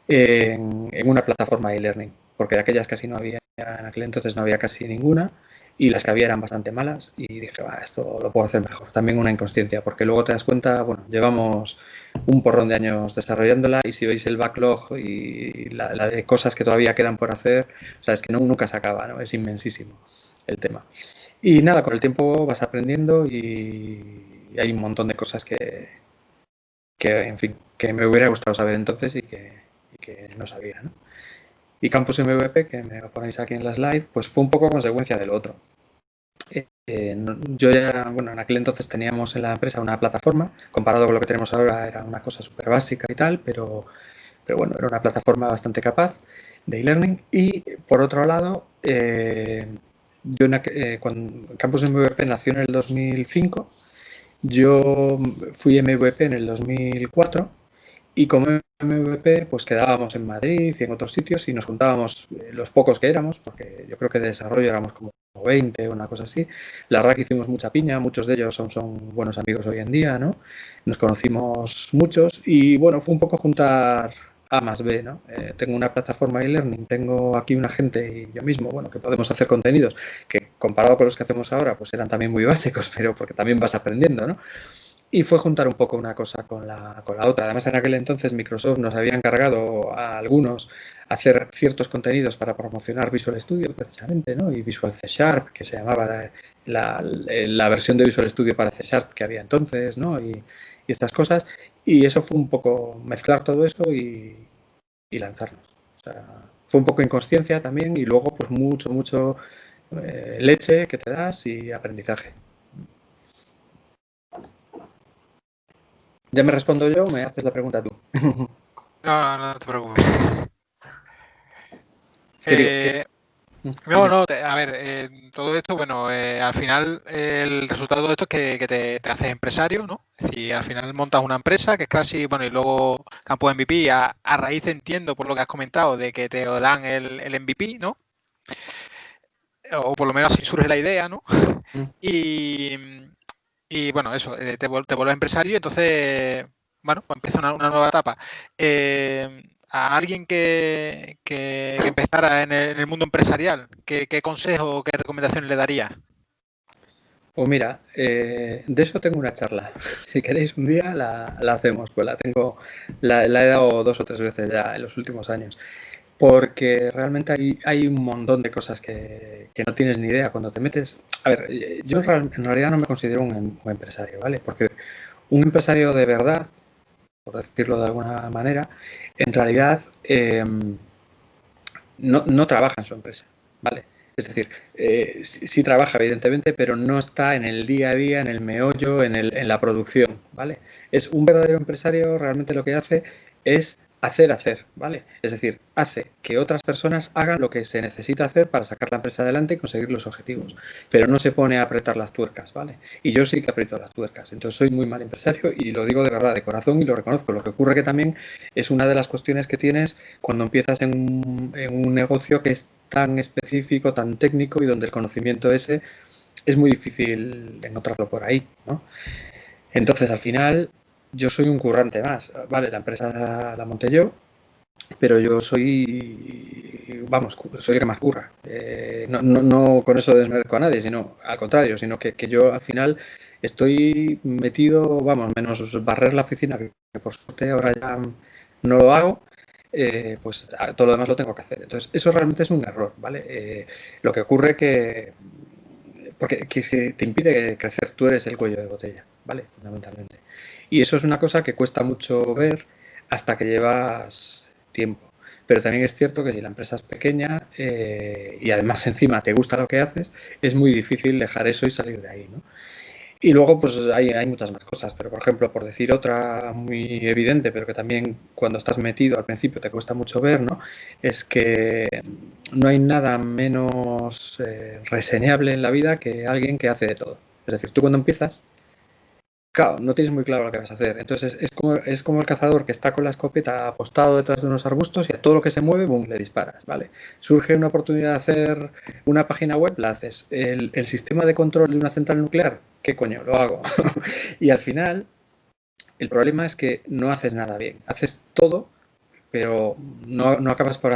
en una plataforma de e-learning, porque de aquellas casi no había, en aquel entonces no había casi ninguna, y las que había eran bastante malas, y dije, va, esto lo puedo hacer mejor. También una inconsciencia, porque luego te das cuenta, bueno, llevamos un porrón de años desarrollándola, y si veis el backlog y la de cosas que todavía quedan por hacer, o sea, es que nunca se acaba, ¿no? Es inmensísimo el tema. Y nada, con el tiempo vas aprendiendo y hay un montón de cosas en fin, que me hubiera gustado saber entonces y que no sabía, ¿no? Y Campus MVP, que me lo ponéis aquí en la slide, pues fue un poco consecuencia del otro. Yo ya, bueno, en aquel entonces teníamos en la empresa una plataforma, comparado con lo que tenemos ahora era una cosa súper básica y tal, pero bueno, era una plataforma bastante capaz de e-learning. Y por otro lado, cuando Campus MVP nació en el 2005, yo fui MVP en el 2004 y como MVP pues quedábamos en Madrid y en otros sitios y nos juntábamos los pocos que éramos, porque yo creo que de desarrollo éramos como 20 o una cosa así. La verdad que hicimos mucha piña, muchos de ellos son buenos amigos hoy en día, ¿no? Nos conocimos muchos y bueno, fue un poco juntar A más B, ¿no? Tengo una plataforma e-learning, tengo aquí una gente y yo mismo, bueno, que podemos hacer contenidos que comparado con los que hacemos ahora, pues eran también muy básicos, pero porque también vas aprendiendo, ¿no? Y fue juntar un poco una cosa con la otra. Además, en aquel entonces Microsoft nos había encargado a algunos hacer ciertos contenidos para promocionar Visual Studio, precisamente, ¿no? Y Visual C Sharp, que se llamaba la versión de Visual Studio para C Sharp que había entonces, ¿no? Y estas cosas. Y eso fue un poco mezclar todo eso y lanzarnos. O sea, fue un poco inconsciencia también y luego pues mucho leche que te das y aprendizaje. ¿Ya me respondo yo o me haces la pregunta tú? No te preocupes. A ver, todo esto, bueno, al final el resultado de esto es que te haces empresario, ¿no? Es decir, al final montas una empresa que es casi, bueno, y luego Campus MVP, a raíz entiendo por lo que has comentado de que te dan el MVP, ¿no? O por lo menos así surge la idea, ¿no? Y bueno, eso, te vuelves empresario, entonces, bueno, pues empieza una nueva etapa. a alguien que empezara en el mundo empresarial, ¿qué consejo o qué recomendaciones le daría? Pues mira, de eso tengo una charla. Si queréis un día la hacemos, pues la he dado 2 o 3 veces ya en los últimos años. Porque realmente hay un montón de cosas que no tienes ni idea cuando te metes. A ver, yo en realidad no me considero un empresario, ¿vale? Porque un empresario de verdad, por decirlo de alguna manera, en realidad no trabaja en su empresa, ¿vale? Es decir, sí trabaja evidentemente, pero no está en el día a día, en el meollo, en la producción, ¿vale? Es un verdadero empresario, realmente lo que hace es hacer, ¿vale? Es decir, hace que otras personas hagan lo que se necesita hacer para sacar la empresa adelante y conseguir los objetivos, pero no se pone a apretar las tuercas, ¿vale? Y yo sí que aprieto las tuercas, entonces soy muy mal empresario y lo digo de verdad, de corazón, y lo reconozco. Lo que ocurre que también es una de las cuestiones que tienes cuando empiezas en un negocio que es tan específico, tan técnico y donde el conocimiento ese es muy difícil encontrarlo por ahí, ¿no? Entonces, al final, yo soy un currante más, ¿vale? La empresa la monté yo, pero yo soy, vamos, soy el que más curra. No con eso desmerezco a nadie, sino al contrario, sino que yo al final estoy metido, vamos, menos barrer la oficina, que por suerte ahora ya no lo hago, pues todo lo demás lo tengo que hacer. Entonces, eso realmente es un error, ¿vale? Lo que ocurre porque si te impide crecer, tú eres el cuello de botella, ¿vale? Fundamentalmente. Y eso es una cosa que cuesta mucho ver hasta que llevas tiempo. Pero también es cierto que si la empresa es pequeña y además encima te gusta lo que haces, es muy difícil dejar eso y salir de ahí, ¿no? Y luego pues hay muchas más cosas, pero por ejemplo, por decir otra muy evidente, pero que también cuando estás metido al principio te cuesta mucho ver, ¿no? Es que no hay nada menos reseñable en la vida que alguien que hace de todo. Es decir, tú cuando empiezas, claro, no tienes muy claro lo que vas a hacer. Entonces es como el cazador que está con la escopeta apostado detrás de unos arbustos y a todo lo que se mueve, boom, le disparas, ¿vale? Surge una oportunidad de hacer una página web, la haces. El sistema de control de una central nuclear, ¿qué coño? Lo hago. Y al final, el problema es que no haces nada bien. Haces todo, pero no acabas por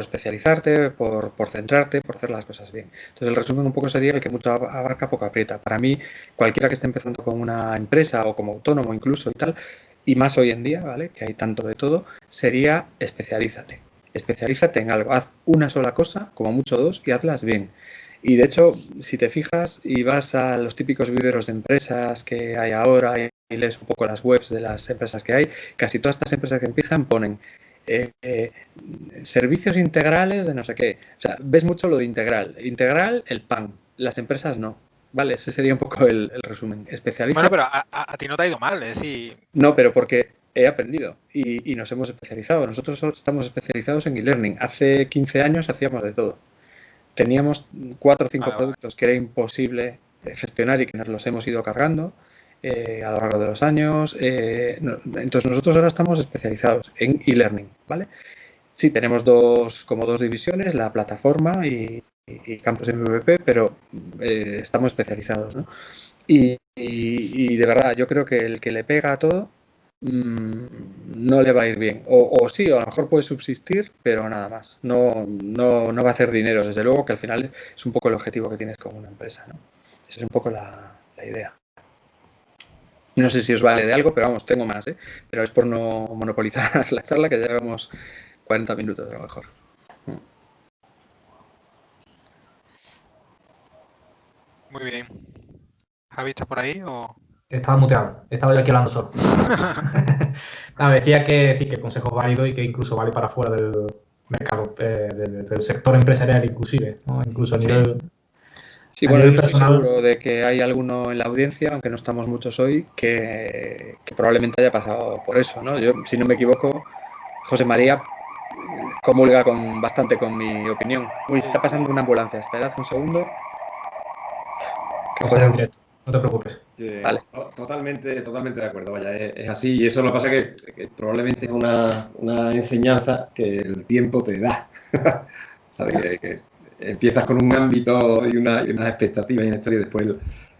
especializarte, por centrarte, por hacer las cosas bien. Entonces el resumen un poco sería el que mucho abarca, poco aprieta. Para mí, cualquiera que esté empezando con una empresa o como autónomo incluso y tal, y más hoy en día, ¿vale? Que hay tanto de todo, sería especialízate. Especialízate en algo. Haz una sola cosa, como mucho 2, y hazlas bien. Y de hecho, si te fijas y vas a los típicos viveros de empresas que hay ahora y lees un poco las webs de las empresas que hay, casi todas estas empresas que empiezan ponen servicios integrales de no sé qué. O sea, ves mucho lo de integral. Integral, el pan. Las empresas no. Vale, ese sería un poco el resumen. Especializa. Bueno, pero a ti no te ha ido mal, es decir... No, pero porque he aprendido y nos hemos especializado. Nosotros estamos especializados en e-learning. Hace 15 años hacíamos de todo. Teníamos 4 o 5 productos que era imposible gestionar y que nos los hemos ido cargando a lo largo de los años. Entonces nosotros ahora estamos especializados en e-learning, ¿vale? Sí, tenemos dos divisiones, la plataforma y Campus MVP, pero estamos especializados, ¿no? Y de verdad, yo creo que el que le pega a todo no le va a ir bien. O sí, a lo mejor puede subsistir, pero nada más. No va a hacer dinero, desde luego, que al final es un poco el objetivo que tienes con una empresa, ¿no? Esa es un poco la idea. No sé si os vale de algo, pero vamos, tengo más, ¿eh? Pero es por no monopolizar la charla, que llevamos 40 minutos a lo mejor. Muy bien. ¿Javi, estás por ahí o...? Estaba muteado, estaba yo aquí hablando solo. No, decía que sí, que el consejo es válido y que incluso vale para fuera del mercado, del sector empresarial inclusive, ¿no? Incluso a nivel... Sí, bueno, yo estoy seguro de que hay alguno en la audiencia, aunque no estamos muchos hoy, que probablemente haya pasado por eso, ¿no? Yo, si no me equivoco, José María comulga bastante con mi opinión. Uy, está pasando una ambulancia, esperad un segundo. No te preocupes. Vale. Totalmente de acuerdo, vaya, es así. Y eso lo que pasa que probablemente es una enseñanza que el tiempo te da. ¿Sabes? Que empiezas con un ámbito y unas expectativas y una historia, y después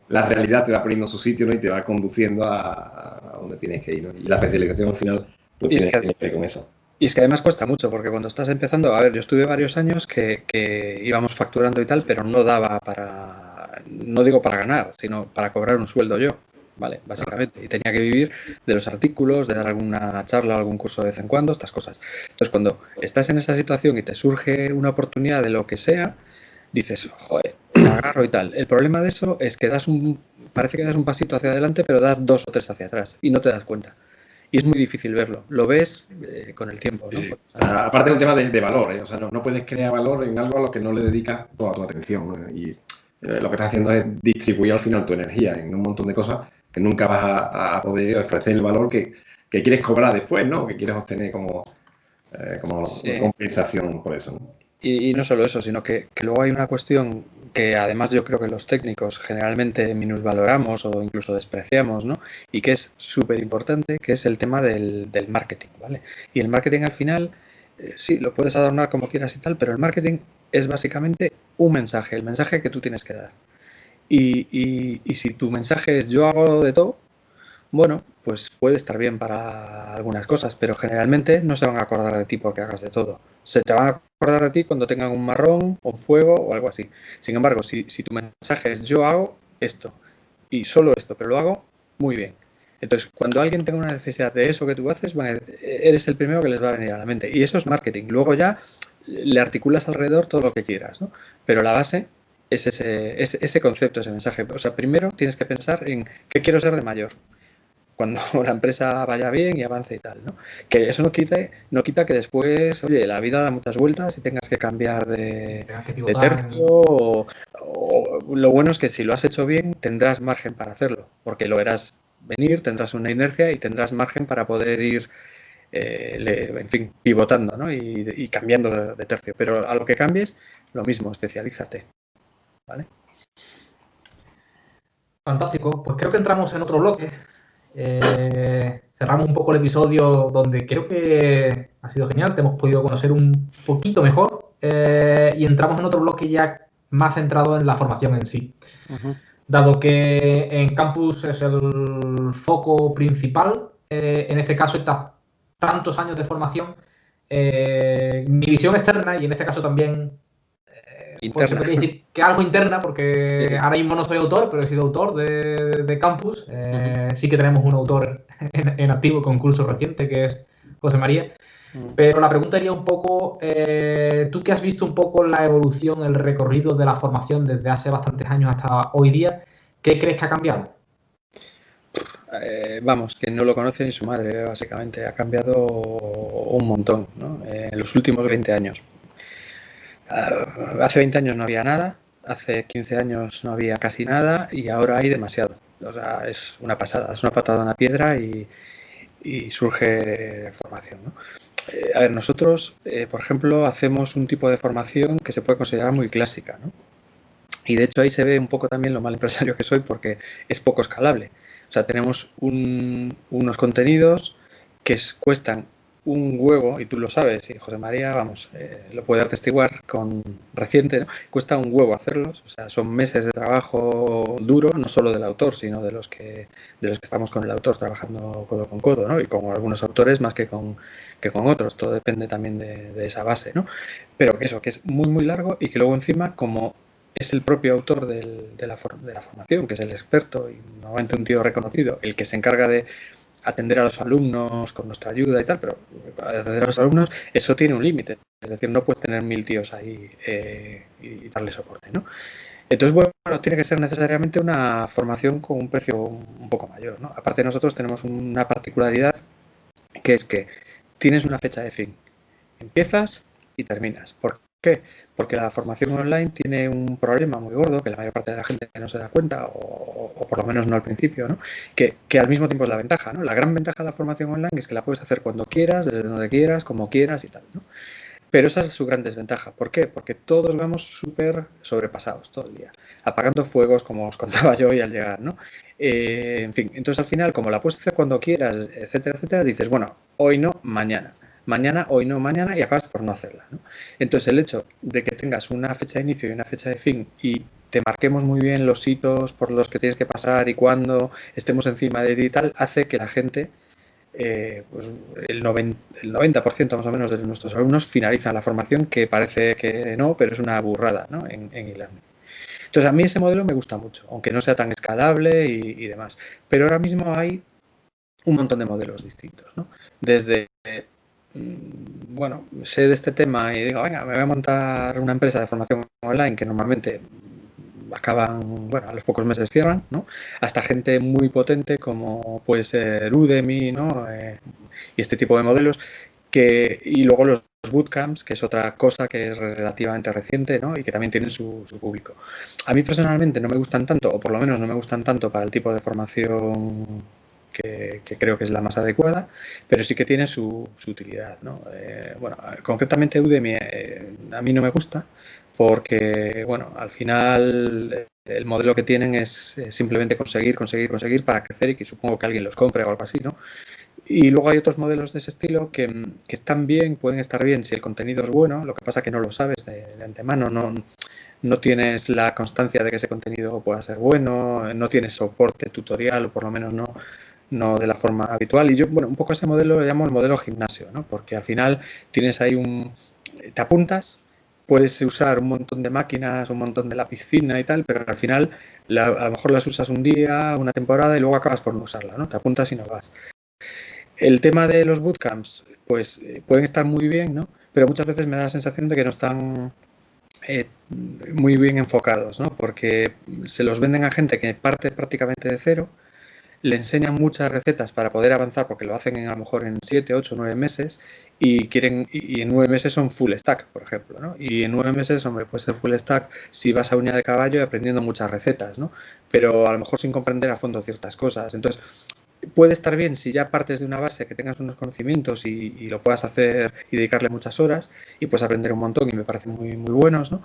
la realidad te va poniendo en su sitio, ¿no? Y te va conduciendo a donde tienes que ir, ¿no? Y la especialización al final pues tienes que ir con eso. Y es que además cuesta mucho, porque cuando estás empezando, a ver, yo estuve varios años que íbamos facturando y tal, pero no daba para, no digo para ganar, sino para cobrar un sueldo yo, ¿vale? Básicamente. Y tenía que vivir de los artículos, de dar alguna charla, algún curso de vez en cuando, estas cosas. Entonces, cuando estás en esa situación y te surge una oportunidad de lo que sea, dices, joder, me agarro y tal. El problema de eso es que parece que das un pasito hacia adelante, pero das 2 o 3 hacia atrás y no te das cuenta. Y es muy difícil verlo. Lo ves con el tiempo, ¿no? Sí. Aparte es un tema de valor, ¿eh? O sea, no puedes crear valor en algo a lo que no le dedicas toda tu atención, ¿no? Y lo que estás haciendo es distribuir al final tu energía en un montón de cosas que nunca vas a poder ofrecer el valor que quieres cobrar después, ¿no? Que quieres obtener como Sí. compensación por eso, ¿no? Y no solo eso, sino que luego hay una cuestión que además yo creo que los técnicos generalmente minusvaloramos o incluso despreciamos, ¿no? Y que es súper importante, que es el tema del marketing, ¿vale? Y el marketing al final, sí, lo puedes adornar como quieras y tal, pero el marketing es básicamente un mensaje, el mensaje que tú tienes que dar. Y si tu mensaje es yo hago de todo, bueno, pues puede estar bien para algunas cosas, pero generalmente no se van a acordar de ti porque hagas de todo. Se te van a acordar de ti cuando tengan un marrón, un fuego o algo así. Sin embargo, si tu mensaje es yo hago esto y solo esto, pero lo hago muy bien. Entonces, cuando alguien tenga una necesidad de eso que tú haces, eres el primero que les va a venir a la mente. Y eso es marketing. Luego ya le articulas alrededor todo lo que quieras, ¿no? Pero la base es ese concepto, ese mensaje. O sea, primero tienes que pensar en qué quiero ser de mayor cuando la empresa vaya bien y avance y tal, ¿no? Que eso no quita que después, oye, la vida da muchas vueltas y tengas que cambiar de tercio o lo bueno es que si lo has hecho bien tendrás margen para hacerlo, porque lo verás venir, tendrás una inercia y tendrás margen para poder ir, en fin, pivotando, ¿no? Y cambiando de tercio. Pero a lo que cambies, lo mismo, especialízate, ¿vale? Fantástico, pues creo que entramos en otro bloque. Cerramos un poco el episodio donde creo que ha sido genial, te hemos podido conocer un poquito mejor y entramos en otro bloque ya más centrado en la formación en sí. Dado que en Campus es el foco principal, en este caso estas tantos años de formación, mi visión externa y en este caso también pues se podría decir que algo interna, porque sí. Ahora mismo no soy autor, pero he sido autor de Campus. Sí que tenemos un autor en activo, concurso reciente, que es José María. Pero la pregunta sería un poco, tú que has visto un poco la evolución, el recorrido de la formación desde hace bastantes años hasta hoy día, ¿qué crees que ha cambiado? Vamos, que no lo conoce ni su madre, básicamente. Ha cambiado un montón, ¿no? En los últimos 20 años. Hace 20 años no había nada, hace 15 años no había casi nada y ahora hay demasiado. O sea, es una pasada, es una patada en la piedra y surge formación, ¿no? A ver, nosotros, por ejemplo, hacemos un tipo de formación que se puede considerar muy clásica, ¿no? Y de hecho ahí se ve un poco también lo mal empresario que soy porque es poco escalable. O sea, tenemos unos contenidos que cuestan un huevo, y tú lo sabes, y José María, vamos, lo puede atestiguar con reciente, ¿no? Cuesta un huevo hacerlos, o sea, son meses de trabajo duro, no solo del autor, sino de los que estamos con el autor trabajando codo con codo, ¿no? Y con algunos autores más que con otros, todo depende también de esa base, ¿no? Pero que eso, que es muy, muy largo y que luego encima, como es el propio autor de la formación, que es el experto y normalmente un tío reconocido, el que se encarga de atender a los alumnos con nuestra ayuda y tal, pero atender a los alumnos, eso tiene un límite. Es decir, no puedes tener 1000 tíos ahí y darle soporte, ¿no? Entonces, bueno, tiene que ser necesariamente una formación con un precio un poco mayor, ¿no? Aparte, nosotros tenemos una particularidad que es que tienes una fecha de fin. Empiezas y terminas. ¿Por qué? Porque la formación online tiene un problema muy gordo que la mayor parte de la gente no se da cuenta, o por lo menos no al principio, ¿no? Que al mismo tiempo es la ventaja, ¿no? La gran ventaja de la formación online es que la puedes hacer cuando quieras, desde donde quieras, como quieras y tal, ¿no? Pero esa es su gran desventaja. ¿Por qué? Porque todos vamos súper sobrepasados todo el día, apagando fuegos, como os contaba yo hoy al llegar, ¿no? En fin, entonces al final, como la puedes hacer cuando quieras, etcétera, etcétera, dices, bueno, hoy no, mañana. Mañana, hoy no, mañana, y acabas por no hacerla, ¿no? Entonces el hecho de que tengas una fecha de inicio y una fecha de fin y te marquemos muy bien los hitos por los que tienes que pasar y cuándo estemos encima de ti y tal, hace que la gente pues el 90% más o menos de nuestros alumnos finalizan la formación, que parece que no, pero es una burrada, ¿no? en e-learning. Entonces, a mí ese modelo me gusta mucho, aunque no sea tan escalable y demás. Pero ahora mismo hay un montón de modelos distintos, ¿no? Desde, bueno, sé de este tema y digo, venga, me voy a montar una empresa de formación online que normalmente acaban, bueno, a los pocos meses cierran, ¿no? Hasta gente muy potente como puede ser Udemy, ¿no? Y este tipo de modelos y luego los bootcamps, que es otra cosa que es relativamente reciente, ¿no? Y que también tienen su público. A mí personalmente no me gustan tanto, o por lo menos no me gustan tanto para el tipo de formación que creo que es la más adecuada, pero sí que tiene su utilidad, ¿no? Bueno, concretamente Udemy a mí no me gusta porque, bueno, al final el modelo que tienen es simplemente conseguir para crecer y que supongo que alguien los compre o algo así, ¿no? Y luego hay otros modelos de ese estilo que están bien, pueden estar bien si el contenido es bueno, lo que pasa que no lo sabes de antemano, no tienes la constancia de que ese contenido pueda ser bueno, no tienes soporte tutorial, o por lo menos no de la forma habitual. Y yo, bueno, un poco ese modelo lo llamo el modelo gimnasio, ¿no? Porque al final tienes ahí te apuntas, puedes usar un montón de máquinas, un montón de la piscina y tal, pero al final a lo mejor las usas un día, una temporada y luego acabas por no usarla, ¿no? Te apuntas y no vas. El tema de los bootcamps, pues pueden estar muy bien, ¿no? Pero muchas veces me da la sensación de que no están muy bien enfocados, ¿no? Porque se los venden a gente que parte prácticamente de cero, le enseñan muchas recetas para poder avanzar, porque lo hacen a lo mejor en 7, 8, 9 meses, y en 9 meses son full stack, por ejemplo, ¿no? Y en 9 meses, hombre, puede ser full stack si vas a uña de caballo y aprendiendo muchas recetas, ¿no? Pero a lo mejor sin comprender a fondo ciertas cosas. Entonces, puede estar bien si ya partes de una base, que tengas unos conocimientos y lo puedas hacer y dedicarle muchas horas y puedes aprender un montón y me parecen muy, muy buenos, ¿no?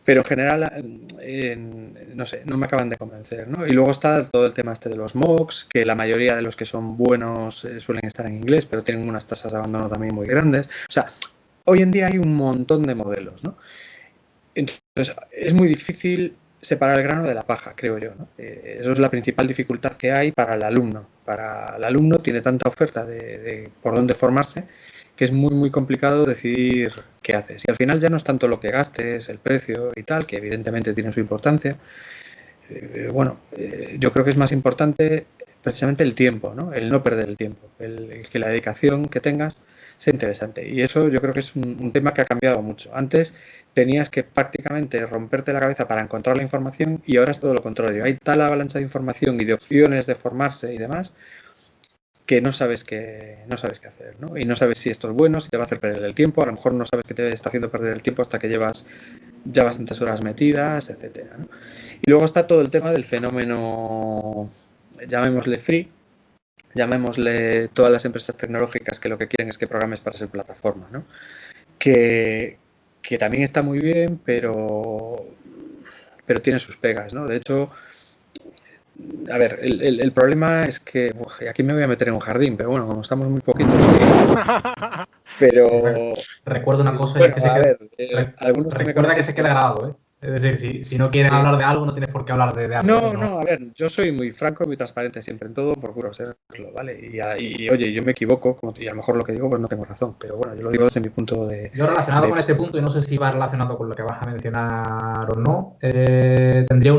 Pero en general, no sé, no me acaban de convencer, ¿no? Y luego está todo el tema este de los MOOCs, que la mayoría de los que son buenos suelen estar en inglés, pero tienen unas tasas de abandono también muy grandes. O sea, hoy en día hay un montón de modelos, ¿no? Entonces, es muy difícil separar el grano de la paja, creo yo, ¿no? Eso es la principal dificultad que hay para el alumno. Para el alumno tiene tanta oferta de por dónde formarse que es muy, muy complicado decidir qué haces. Y al final ya no es tanto lo que gastes, el precio y tal, que evidentemente tiene su importancia. Yo creo que es más importante precisamente el tiempo, ¿no? El no perder el tiempo, el que la dedicación que tengas sea interesante. Y eso yo creo que es un tema que ha cambiado mucho. Antes tenías que prácticamente romperte la cabeza para encontrar la información y ahora es todo lo contrario. Hay tal avalancha de información y de opciones de formarse y demás que no sabes qué hacer, ¿no? Y no sabes si esto es bueno, si te va a hacer perder el tiempo, a lo mejor no sabes que te está haciendo perder el tiempo hasta que llevas ya bastantes horas metidas, etcétera, ¿no? Y luego está todo el tema del fenómeno, llamémosle free, llamémosle todas las empresas tecnológicas que lo que quieren es que programes para ser plataforma, ¿no? Que también está muy bien, pero tiene sus pegas, ¿no? De hecho, a ver, el problema es que aquí me voy a meter en un jardín, pero bueno, como estamos muy poquitos. Pero bueno, recuerda una cosa, bueno, es que recuerda que se queda grabado, ¿eh? Es decir, si no quieren hablar de algo, no tienes por qué hablar de algo. No, a ver, yo soy muy franco y muy transparente siempre en todo, procuro serlo, ¿vale? Y oye, yo me equivoco, y a lo mejor lo que digo pues no tengo razón, pero bueno, yo lo digo desde mi punto de... Yo relacionado con este punto, y no sé si va relacionado con lo que vas a mencionar o no, tendría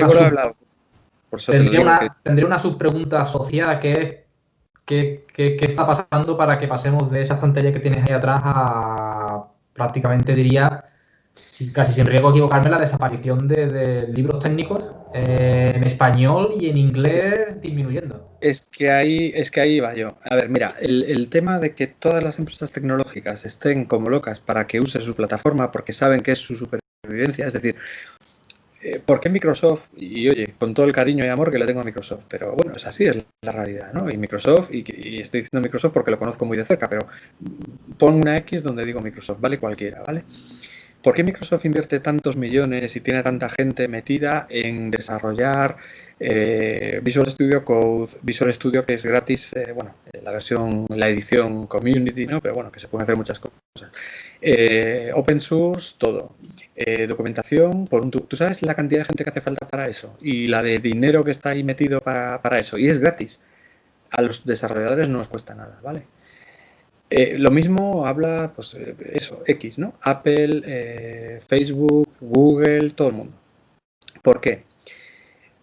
una subpregunta asociada que es ¿qué está pasando para que pasemos de esa estantería que tienes ahí atrás a prácticamente, diría, casi sin riesgo de equivocarme, la desaparición de libros técnicos en español y en inglés disminuyendo? Es que ahí iba yo. A ver, mira, el tema de que todas las empresas tecnológicas estén como locas para que use su plataforma porque saben que es su supervivencia, es decir, ¿por qué Microsoft? Y oye, con todo el cariño y amor que le tengo a Microsoft, pero bueno, es así, es la realidad, ¿no? Y Microsoft, y estoy diciendo Microsoft porque lo conozco muy de cerca, pero pon una X donde digo Microsoft, vale cualquiera, ¿vale? ¿Por qué Microsoft invierte tantos millones y tiene tanta gente metida en desarrollar Visual Studio Code, Visual Studio que es gratis, la edición Community, ¿no? Pero bueno, que se pueden hacer muchas cosas. Open source, todo. Documentación, ¿tú sabes la cantidad de gente que hace falta para eso? Y la de dinero que está ahí metido para eso. Y es gratis. a los desarrolladores no nos cuesta nada, ¿vale? Lo mismo habla, pues eso, X, ¿no? Apple, Facebook, Google, todo el mundo. ¿Por qué?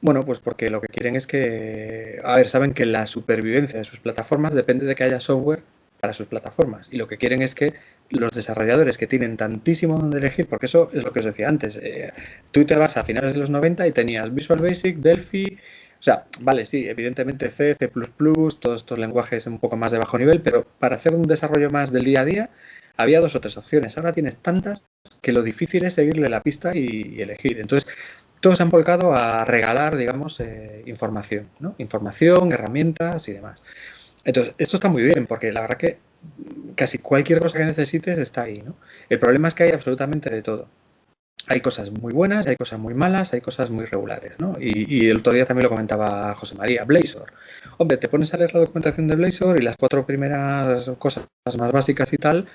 Bueno, pues porque lo que quieren es que, a ver, saben que la supervivencia de sus plataformas depende de que haya software para sus plataformas. Y lo que quieren es que los desarrolladores que tienen tantísimo donde elegir, porque eso es lo que os decía antes, tú te vas a finales de los 90 y tenías Visual Basic, Delphi, o sea, vale, sí, evidentemente C, C++, todos estos lenguajes un poco más de bajo nivel, pero para hacer un desarrollo más del día a día había 2 o 3 opciones. Ahora tienes tantas que lo difícil es seguirle la pista y elegir. Entonces, todos se han volcado a regalar, digamos, información, ¿no? Información, herramientas y demás. Entonces, esto está muy bien, porque la verdad que casi cualquier cosa que necesites está ahí, ¿no? El problema es que hay absolutamente de todo. Hay cosas muy buenas, hay cosas muy malas, hay cosas muy regulares, ¿no? Y el otro día también lo comentaba José María, Blazor. Hombre, te pones a leer la documentación de Blazor y las 4 primeras cosas más básicas y tal,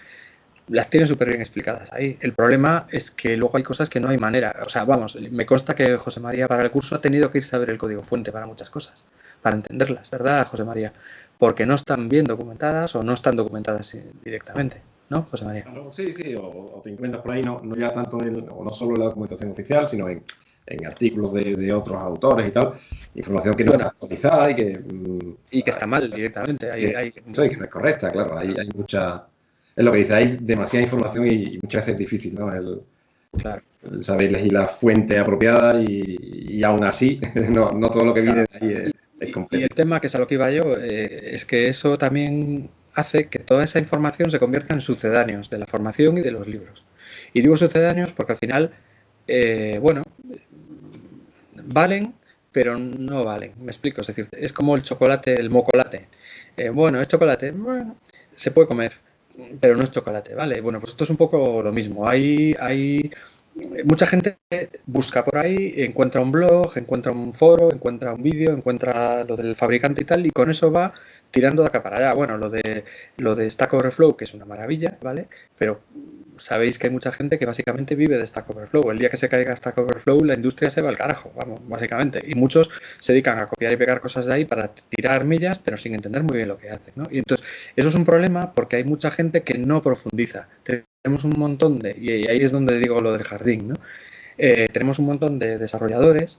las tienen súper bien explicadas ahí. El problema es que luego hay cosas que no hay manera. O sea, vamos, me consta que José María para el curso ha tenido que irse a ver el código fuente para muchas cosas, para entenderlas, ¿verdad, José María? Porque no están bien documentadas o no están documentadas directamente, ¿no, José María? Sí, o te encuentras por ahí, no ya tanto o no solo en la documentación oficial, sino en artículos de otros autores y tal, información que no está actualizada y que está mal directamente. Que no es correcta, claro, hay mucha... Es lo que dice, hay demasiada información y muchas veces es difícil, ¿no? El saber elegir la fuente apropiada y aún así, no todo lo que viene de ahí es completo. Y el tema, que es a lo que iba yo, es que eso también hace que toda esa información se convierta en sucedáneos de la formación y de los libros. Y digo sucedáneos porque al final, bueno, valen, pero no valen. Me explico, es decir, es como el chocolate, el mocolate. Bueno, es chocolate, bueno, se puede comer, pero no es chocolate, ¿vale? Bueno, pues esto es un poco lo mismo. Hay mucha gente busca por ahí, encuentra un blog, encuentra un foro, encuentra un vídeo, encuentra lo del fabricante y tal, y con eso va tirando de acá para allá. Bueno, lo de Stack Overflow, que es una maravilla, ¿vale? Pero sabéis que hay mucha gente que básicamente vive de Stack Overflow. El día que se caiga Stack Overflow, la industria se va al carajo, vamos, básicamente. Y muchos se dedican a copiar y pegar cosas de ahí para tirar millas, pero sin entender muy bien lo que hacen, ¿no? Y entonces, eso es un problema porque hay mucha gente que no profundiza. Tenemos un montón y ahí es donde digo lo del jardín, ¿no? Tenemos un montón de desarrolladores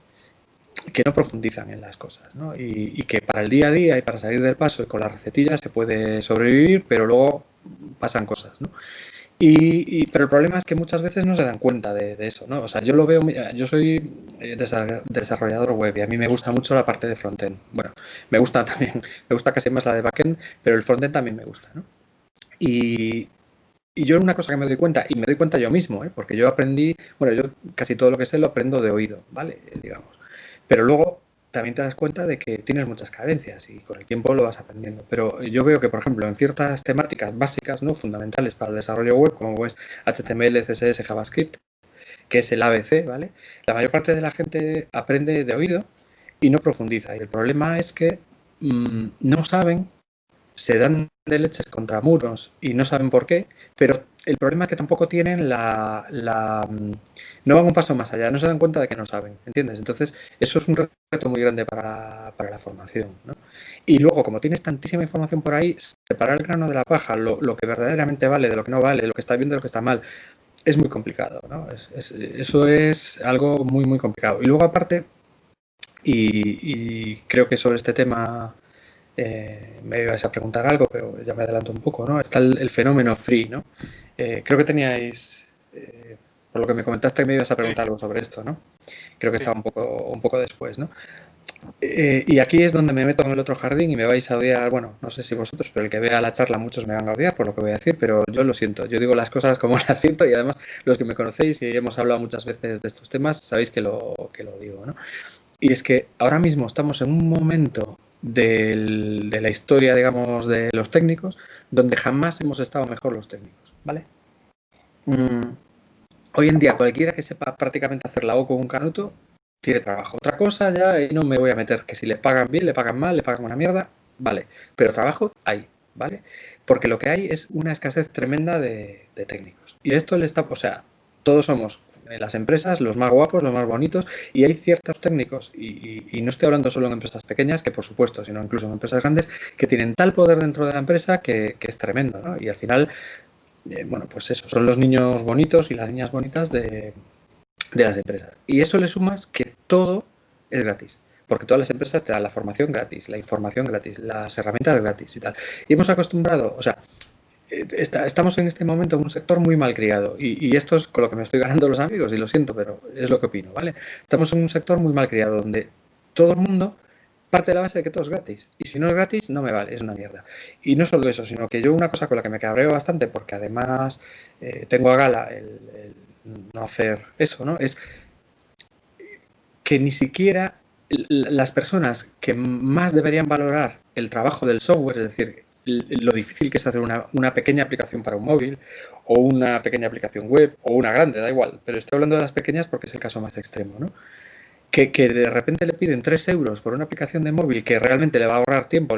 que no profundizan en las cosas, ¿no? Y que para el día a día y para salir del paso y con las recetillas se puede sobrevivir, pero luego pasan cosas, ¿no? Pero el problema es que muchas veces no se dan cuenta de eso, ¿no? O sea, yo lo veo, yo soy desarrollador web y a mí me gusta mucho la parte de frontend. Bueno, me gusta casi más la de backend, pero el frontend también me gusta, ¿no? Y yo una cosa que me doy cuenta, y me doy cuenta yo mismo, porque yo aprendí, bueno, yo casi todo lo que sé lo aprendo de oído, ¿vale? Digamos. Pero luego también te das cuenta de que tienes muchas carencias y con el tiempo lo vas aprendiendo. Pero yo veo que, por ejemplo, en ciertas temáticas básicas, ¿no? Fundamentales para el desarrollo web, como es HTML, CSS, JavaScript, que es el ABC, ¿vale? La mayor parte de la gente aprende de oído y no profundiza. Y el problema es que no saben, se dan de leches contra muros y no saben por qué, pero el problema es que tampoco tienen no van un paso más allá, no se dan cuenta de que no saben, ¿entiendes? Entonces, eso es un reto muy grande para la formación, ¿no? Y luego, como tienes tantísima información por ahí, separar el grano de la paja, lo que verdaderamente vale de lo que no vale, lo que está bien de lo que está mal, es muy complicado, ¿no? Eso es algo muy, muy complicado. Y luego, aparte, y creo que sobre este tema me ibais a preguntar algo, pero ya me adelanto un poco, ¿no? Está el fenómeno free, ¿no? Creo que teníais, por lo que me comentaste, que me ibas a preguntar algo sobre esto, ¿no? Creo que estaba un poco después, ¿no? Y aquí es donde me meto en el otro jardín y me vais a odiar, bueno, no sé si vosotros, pero el que vea la charla muchos me van a odiar por lo que voy a decir, pero yo lo siento, yo digo las cosas como las siento y además los que me conocéis y hemos hablado muchas veces de estos temas, sabéis que lo digo, ¿no? Y es que ahora mismo estamos en un momento de la historia, digamos, de los técnicos, donde jamás hemos estado mejor los técnicos, ¿vale? Hoy en día cualquiera que sepa prácticamente hacer la O con un canuto tiene trabajo. Otra cosa ya, y no me voy a meter, que si le pagan bien, le pagan mal, le pagan una mierda, vale, pero trabajo hay, ¿vale? Porque lo que hay es una escasez tremenda de técnicos. Y esto le está, o sea, todos somos en las empresas, los más guapos, los más bonitos, y hay ciertos técnicos, y no estoy hablando solo en empresas pequeñas, que por supuesto, sino incluso en empresas grandes, que tienen tal poder dentro de la empresa que es tremendo, ¿no? Y al final, bueno, pues eso, son los niños bonitos y las niñas bonitas de las empresas. Y eso le sumas que todo es gratis. Porque todas las empresas te dan la formación gratis, la información gratis, las herramientas gratis y tal. Y hemos acostumbrado, o sea, estamos en este momento en un sector muy mal criado. Y esto es con lo que me estoy ganando los amigos, y lo siento, pero es lo que opino, ¿vale? Estamos en un sector muy mal criado donde todo el mundo parte de la base de que todo es gratis. Y si no es gratis, no me vale, es una mierda. Y no solo eso, sino que yo una cosa con la que me cabreo bastante, porque además tengo a gala el no hacer eso, ¿no? Es que ni siquiera las personas que más deberían valorar el trabajo del software, es decir, lo difícil que es hacer una pequeña aplicación para un móvil o una pequeña aplicación web o una grande, da igual, pero estoy hablando de las pequeñas porque es el caso más extremo, ¿no? Que de repente le piden 3 euros por una aplicación de móvil que realmente le va a ahorrar tiempo,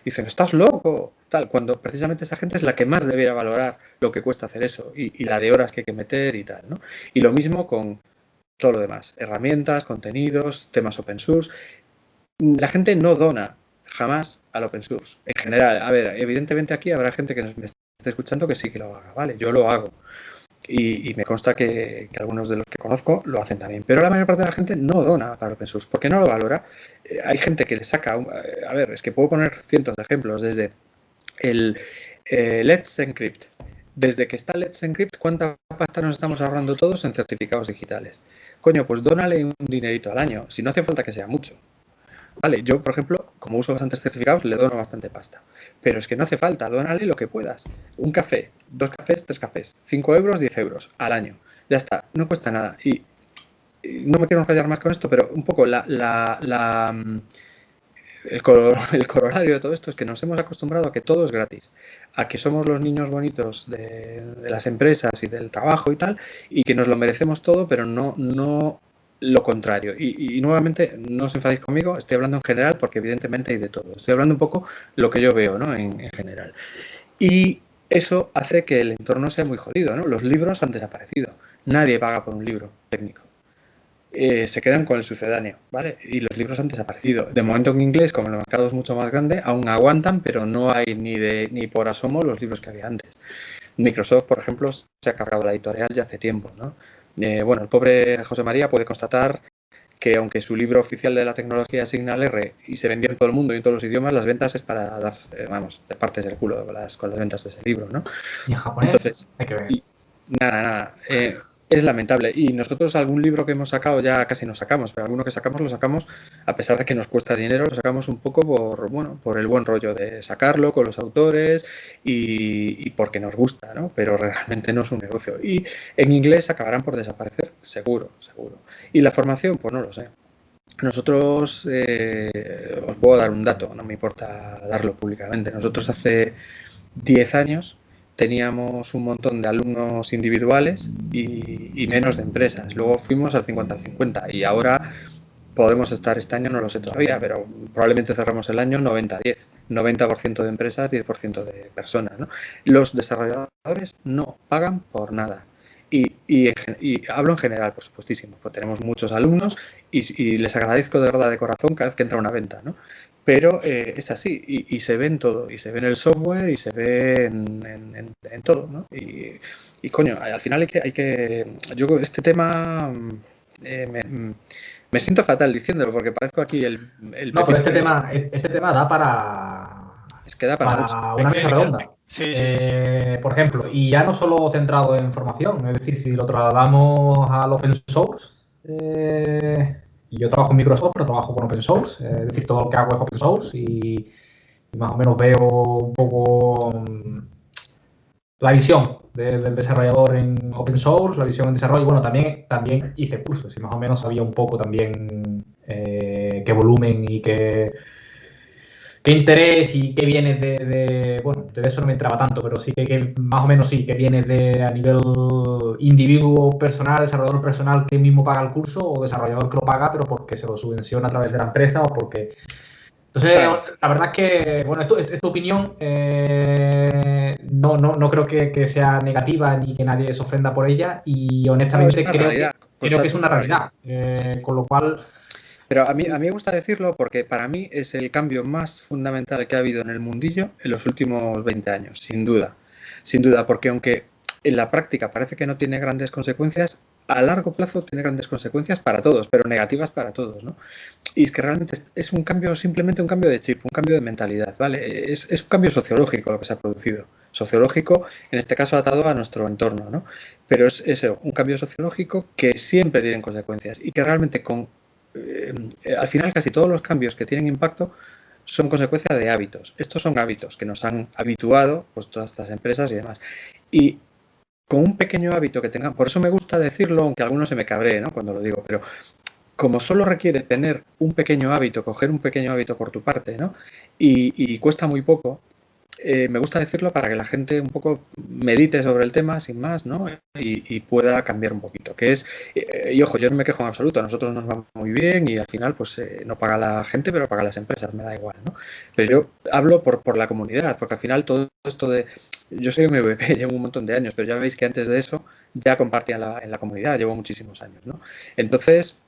dicen, ¿estás loco? Tal, cuando precisamente esa gente es la que más debería valorar lo que cuesta hacer eso y la de horas que hay que meter y tal, ¿no? Y lo mismo con todo lo demás, herramientas, contenidos, temas open source. La gente no dona jamás al open source. En general, a ver, evidentemente aquí habrá gente que me esté escuchando que sí que lo haga, ¿vale? Yo lo hago. Y me consta que algunos de los que conozco lo hacen también. Pero la mayor parte de la gente no dona para open source, porque no lo valora. Hay gente que le saca, a ver, es que puedo poner cientos de ejemplos, desde el Let's Encrypt. Desde que está Let's Encrypt, ¿cuánta pasta nos estamos ahorrando todos en certificados digitales? Coño, pues dónale un dinerito al año, si no hace falta que sea mucho. Vale, yo, por ejemplo, como uso bastantes certificados, le dono bastante pasta. Pero es que no hace falta, dónale lo que puedas. Un café, 2 cafés, 3 cafés, 5 euros, 10 euros al año. Ya está, no cuesta nada. Y no me quiero enrollar más con esto, pero un poco el corolario de todo esto es que nos hemos acostumbrado a que todo es gratis, a que somos los niños bonitos de las empresas y del trabajo y tal, y que nos lo merecemos todo, pero no lo contrario. Y nuevamente, no os enfadéis conmigo, estoy hablando en general porque evidentemente hay de todo. Estoy hablando un poco lo que yo veo, ¿no? en general. Y eso hace que el entorno sea muy jodido, ¿no? Los libros han desaparecido. Nadie paga por un libro técnico. Se quedan con el sucedáneo, ¿vale? Y los libros han desaparecido. De momento en inglés, como el mercado es mucho más grande, aún aguantan, pero no hay ni por asomo los libros que había antes. Microsoft, por ejemplo, se ha cargado la editorial ya hace tiempo, ¿no? Bueno, el pobre José María puede constatar que aunque su libro oficial de la tecnología es Signal R y se vendió en todo el mundo y en todos los idiomas, las ventas es para dar, de partes del culo con las ventas de ese libro, ¿no? Y en japonés, entonces, hay que ver. Nada. Es lamentable. Y nosotros algún libro que hemos sacado ya casi no sacamos, pero alguno que sacamos lo sacamos a pesar de que nos cuesta dinero, lo sacamos un poco por el buen rollo de sacarlo con los autores y porque nos gusta, ¿no? Pero realmente no es un negocio. Y en inglés acabarán por desaparecer, seguro. Y la formación, pues no lo sé. Nosotros, os puedo dar un dato, no me importa darlo públicamente. Nosotros hace 10 años teníamos un montón de alumnos individuales y menos de empresas. Luego fuimos al 50-50 y ahora podemos estar este año, no lo sé todavía, pero probablemente cerramos el año 90-10. 90% de empresas, 10% de personas, ¿no? Los desarrolladores no pagan por nada. Y hablo en general, por supuestísimo, pues tenemos muchos alumnos y les agradezco de verdad de corazón cada vez que entra una venta, ¿no? Pero es así, y se ve en todo, y se ve en el software, y se ve en todo, ¿no? Y coño, al final hay que yo este tema me siento fatal diciéndolo, porque parezco aquí el no, pero este tema da para... Es que da para una mesa redonda. Sí. Por ejemplo, y ya no solo centrado en formación, es decir, si lo trasladamos al open source, y yo trabajo en Microsoft, pero trabajo con open source, es decir, todo lo que hago es open source y más o menos veo un poco la visión del desarrollador en open source, la visión en desarrollo, y bueno, también hice cursos y más o menos sabía un poco también qué volumen y qué interés y qué viene bueno, de eso no me entraba tanto, pero sí que más o menos sí, que viene a nivel individuo personal, desarrollador personal que mismo paga el curso o desarrollador que lo paga, pero porque se lo subvenciona a través de la empresa o porque... Entonces, la verdad es que, bueno, esto es tu opinión. no creo que sea negativa ni que nadie se ofenda por ella y honestamente creo que es una realidad. Con lo cual... Pero a mí me gusta decirlo porque para mí es el cambio más fundamental que ha habido en el mundillo en los últimos 20 años, sin duda. Sin duda, porque aunque en la práctica parece que no tiene grandes consecuencias, a largo plazo tiene grandes consecuencias para todos, pero negativas para todos, ¿no? Y es que realmente es un cambio, simplemente un cambio de chip, un cambio de mentalidad, ¿vale? Es un cambio sociológico lo que se ha producido. Sociológico, en este caso atado a nuestro entorno, ¿no? Pero es eso, un cambio sociológico que siempre tiene consecuencias y que realmente al final casi todos los cambios que tienen impacto son consecuencia de hábitos. Estos son hábitos que nos han habituado pues todas estas empresas y demás. Y con un pequeño hábito que tengan, por eso me gusta decirlo, aunque a algunos se me cabree, ¿no? Cuando lo digo, pero como solo requiere tener un pequeño hábito, coger un pequeño hábito por tu parte, ¿no? Y cuesta muy poco, me gusta decirlo para que la gente un poco medite sobre el tema, sin más, ¿no? Y pueda cambiar un poquito. Que es, y ojo, yo no me quejo en absoluto, a nosotros nos va muy bien y al final pues no paga la gente, pero paga las empresas, me da igual, ¿no? Pero yo hablo por la comunidad, porque al final todo esto de... Yo soy MVP, llevo un montón de años, pero ya veis que antes de eso ya compartía en la comunidad, llevo muchísimos años, ¿no? Entonces...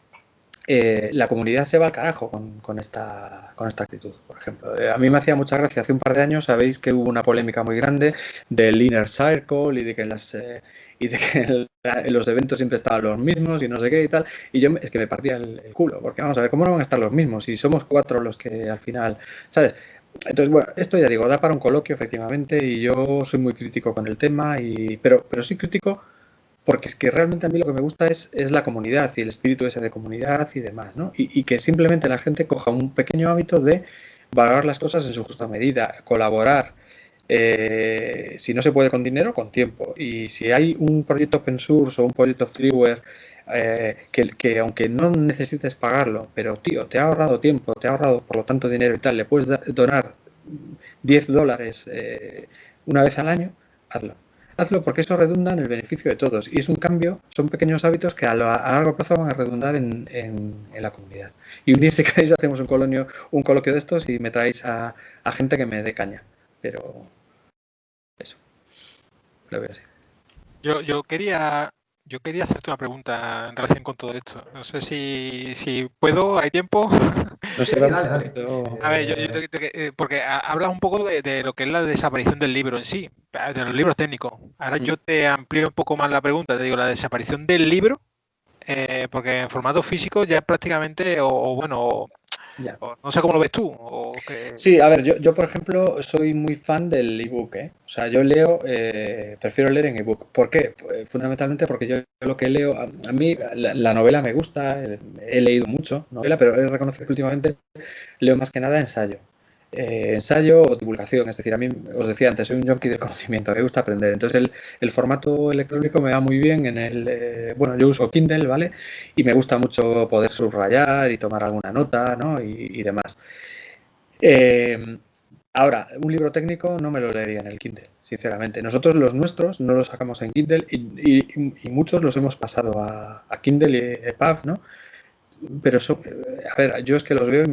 la comunidad se va al carajo con esta actitud, por ejemplo. A mí me hacía mucha gracia, hace un par de años sabéis que hubo una polémica muy grande del Inner Circle y de que en los eventos siempre estaban los mismos y no sé qué y tal, y yo es que me partía el culo, porque vamos a ver, ¿cómo no van a estar los mismos? Si somos 4 los que al final, ¿sabes? Entonces, bueno, esto ya digo, da para un coloquio efectivamente y yo soy muy crítico con el tema, pero sí crítico porque es que realmente a mí lo que me gusta es la comunidad y el espíritu ese de comunidad y demás, ¿no? Y que simplemente la gente coja un pequeño hábito de valorar las cosas en su justa medida, colaborar, si no se puede con dinero, con tiempo. Y si hay un proyecto open source o un proyecto freeware que aunque no necesites pagarlo, pero tío, te ha ahorrado tiempo, te ha ahorrado por lo tanto dinero y tal, le puedes donar $10 una vez al año, hazlo. Hazlo porque eso redunda en el beneficio de todos y es un cambio, son pequeños hábitos que a largo plazo van a redundar en la comunidad. Y un día si queréis hacemos un coloquio de estos y me traéis a gente que me dé caña. Pero eso, lo veo así. Yo quería hacerte una pregunta en relación con todo esto. No sé si puedo, ¿hay tiempo? No sé, dale. A ver, porque hablas un poco de lo que es la desaparición del libro en sí, de los libros técnicos. Ahora yo te amplío un poco más la pregunta. Te digo, la desaparición del libro, porque en formato físico ya es prácticamente, Ya. no sé cómo lo ves tú. Sí, a ver, yo por ejemplo soy muy fan del ebook, ¿eh? O sea, yo leo, prefiero leer en ebook. ¿Por qué? Pues, fundamentalmente porque yo lo que leo, a mí la novela me gusta, he leído mucho novela, pero he de reconocer que últimamente leo más que nada ensayo. Ensayo o divulgación, es decir, a mí os decía antes, soy un junkie del conocimiento, me gusta aprender, entonces el formato electrónico me va muy bien bueno, yo uso Kindle, ¿vale? Y me gusta mucho poder subrayar y tomar alguna nota, ¿no? Y demás. Ahora, un libro técnico no me lo leería en el Kindle, sinceramente. Nosotros los nuestros no los sacamos en Kindle y muchos los hemos pasado a Kindle y EPUB, ¿no? Pero a ver, yo es que los veo y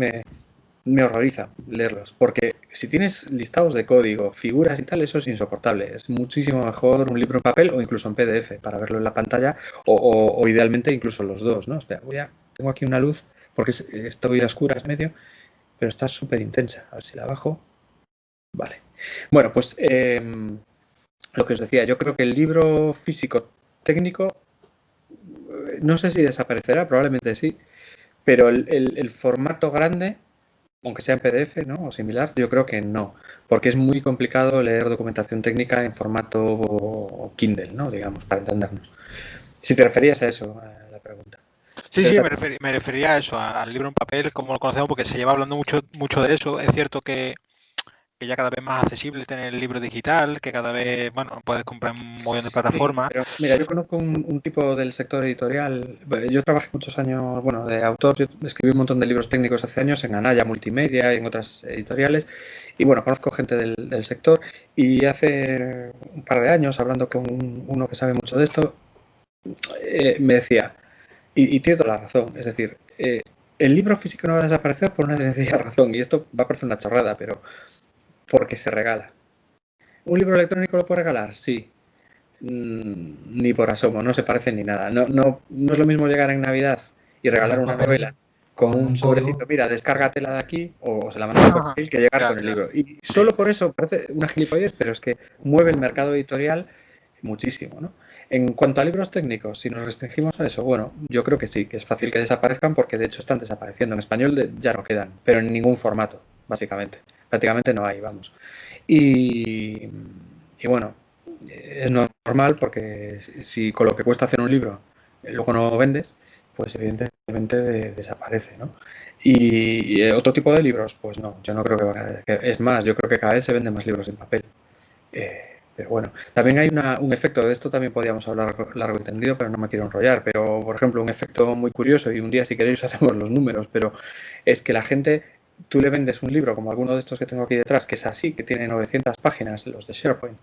me horroriza leerlos, porque si tienes listados de código, figuras y tal, eso es insoportable. Es muchísimo mejor un libro en papel o incluso en PDF para verlo en la pantalla o idealmente incluso los dos, ¿no? Espera, tengo aquí una luz porque estoy a oscuras medio, pero está súper intensa. A ver si la bajo. Vale. Bueno, pues lo que os decía, yo creo que el libro físico técnico, no sé si desaparecerá, probablemente sí, pero el formato grande, aunque sea en PDF, ¿no? O similar, yo creo que no, porque es muy complicado leer documentación técnica en formato Kindle, ¿no? Digamos, para entendernos. Si te referías a eso, a la pregunta. Sí, me refería a eso, al libro en papel, como lo conocemos, porque se lleva hablando mucho de eso. Es cierto que ya cada vez más accesible tener el libro digital, que cada vez, bueno, puedes comprar un montón de plataformas. Pero, mira, yo conozco un tipo del sector editorial. Yo trabajé muchos años, bueno, de autor. Yo escribí un montón de libros técnicos hace años en Anaya Multimedia y en otras editoriales. Y bueno, conozco gente del sector. Y hace un par de años, hablando con uno que sabe mucho de esto, me decía, y tiene toda la razón, es decir, el libro físico no va a desaparecer por una sencilla razón. Y esto va a parecer una chorrada, pero porque se regala. ¿Un libro electrónico lo puedo regalar? Sí. Ni por asomo, no se parecen ni nada. No es lo mismo llegar en Navidad y regalar una novela con un sobrecito, mira, descárgatela de aquí o se la mandas por mail, que llegar con el libro. Y solo por eso parece una gilipollez, pero es que mueve el mercado editorial muchísimo, ¿no? En cuanto a libros técnicos, si nos restringimos a eso, bueno, yo creo que sí, que es fácil que desaparezcan porque de hecho están desapareciendo. En español ya no quedan, pero en ningún formato, básicamente. Prácticamente no hay, vamos. Y bueno, es normal porque si con lo que cuesta hacer un libro luego no vendes, pues evidentemente desaparece, ¿no? Y otro tipo de libros, pues no, yo no creo que vaya a... Es más, yo creo que cada vez se venden más libros en papel. Pero bueno, también hay un efecto, de esto también podríamos hablar largo y tendido, pero no me quiero enrollar. Pero, por ejemplo, un efecto muy curioso, y un día si queréis hacemos los números, pero es que la gente, tú le vendes un libro como alguno de estos que tengo aquí detrás, que es así, que tiene 900 páginas, los de SharePoint,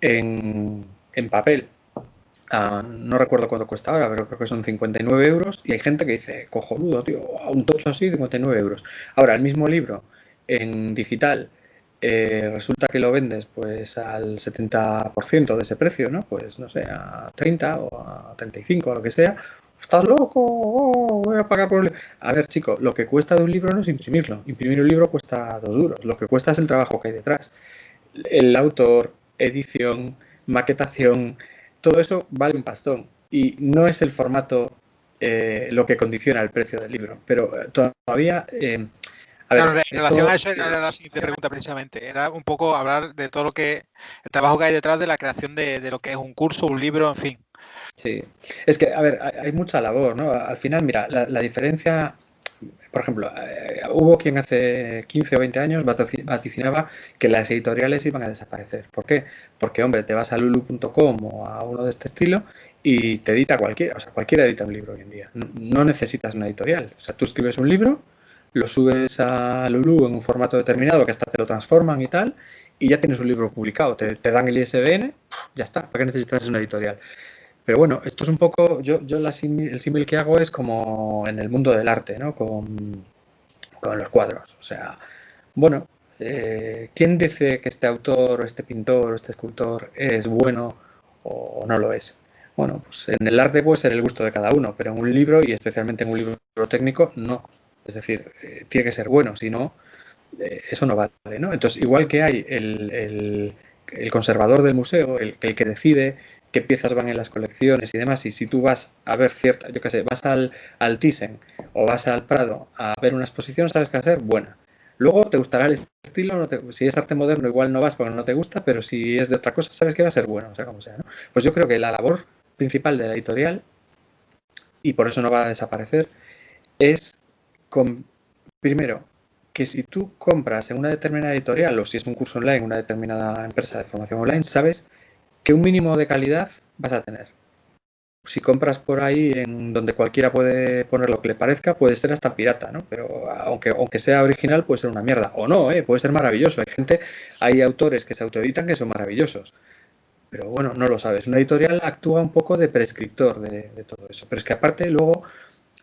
en papel. No recuerdo cuánto cuesta ahora, pero creo que son 59 euros. Y hay gente que dice, cojonudo, tío, un tocho así, 59 euros. Ahora, el mismo libro en digital, resulta que lo vendes pues al 70% de ese precio, ¿no? Pues no sé, a 30 o a 35 o lo que sea. ¿Estás loco? Oh, voy a pagar por un libro. A ver, chico, lo que cuesta de un libro no es imprimirlo. Imprimir un libro cuesta 2 duros. Lo que cuesta es el trabajo que hay detrás. El autor, edición, maquetación, todo eso vale un pastón. Y no es el formato lo que condiciona el precio del libro. Pero todavía... a ver, claro, en relación a eso era la siguiente pregunta precisamente. Era un poco hablar de todo lo que el trabajo que hay detrás de la creación de lo que es un curso, un libro, en fin. Sí, es que, a ver, hay mucha labor, ¿no? Al final, mira, la diferencia, por ejemplo, hubo quien hace 15 o 20 años vaticinaba que las editoriales iban a desaparecer. ¿Por qué? Porque, hombre, te vas a lulu.com o a uno de este estilo y te edita cualquiera, o sea, cualquiera edita un libro hoy en día. No necesitas una editorial. O sea, tú escribes un libro, lo subes a Lulu en un formato determinado que hasta te lo transforman y tal, y ya tienes un libro publicado. Te dan el ISBN, ya está. ¿Para qué necesitas una editorial? Pero bueno, esto es un poco, el símil que hago es como en el mundo del arte, ¿no? Con los cuadros. O sea, bueno, ¿quién dice que este autor o este pintor o este escultor es bueno o no lo es? Bueno, pues en el arte puede ser el gusto de cada uno, pero en un libro, y especialmente en un libro técnico, no. Es decir, tiene que ser bueno, si no, eso no vale, ¿no? Entonces, igual que hay el conservador del museo, el que decide qué piezas van en las colecciones y demás, y si tú vas a ver cierta, yo qué sé, vas al Thyssen o vas al Prado a ver una exposición, sabes que va a ser buena. Luego te gustará el estilo, si es arte moderno igual no vas porque no te gusta, pero si es de otra cosa sabes que va a ser bueno, o sea, como sea, ¿no? Pues yo creo que la labor principal de la editorial, y por eso no va a desaparecer, es primero, que si tú compras en una determinada editorial o si es un curso online en una determinada empresa de formación online, sabes que un mínimo de calidad vas a tener. Si compras por ahí en donde cualquiera puede poner lo que le parezca, puede ser hasta pirata, ¿no? Pero aunque sea original, puede ser una mierda. O no, puede ser maravilloso. Hay autores que se autoeditan que son maravillosos. Pero bueno, no lo sabes. Una editorial actúa un poco de prescriptor de todo eso. Pero es que aparte luego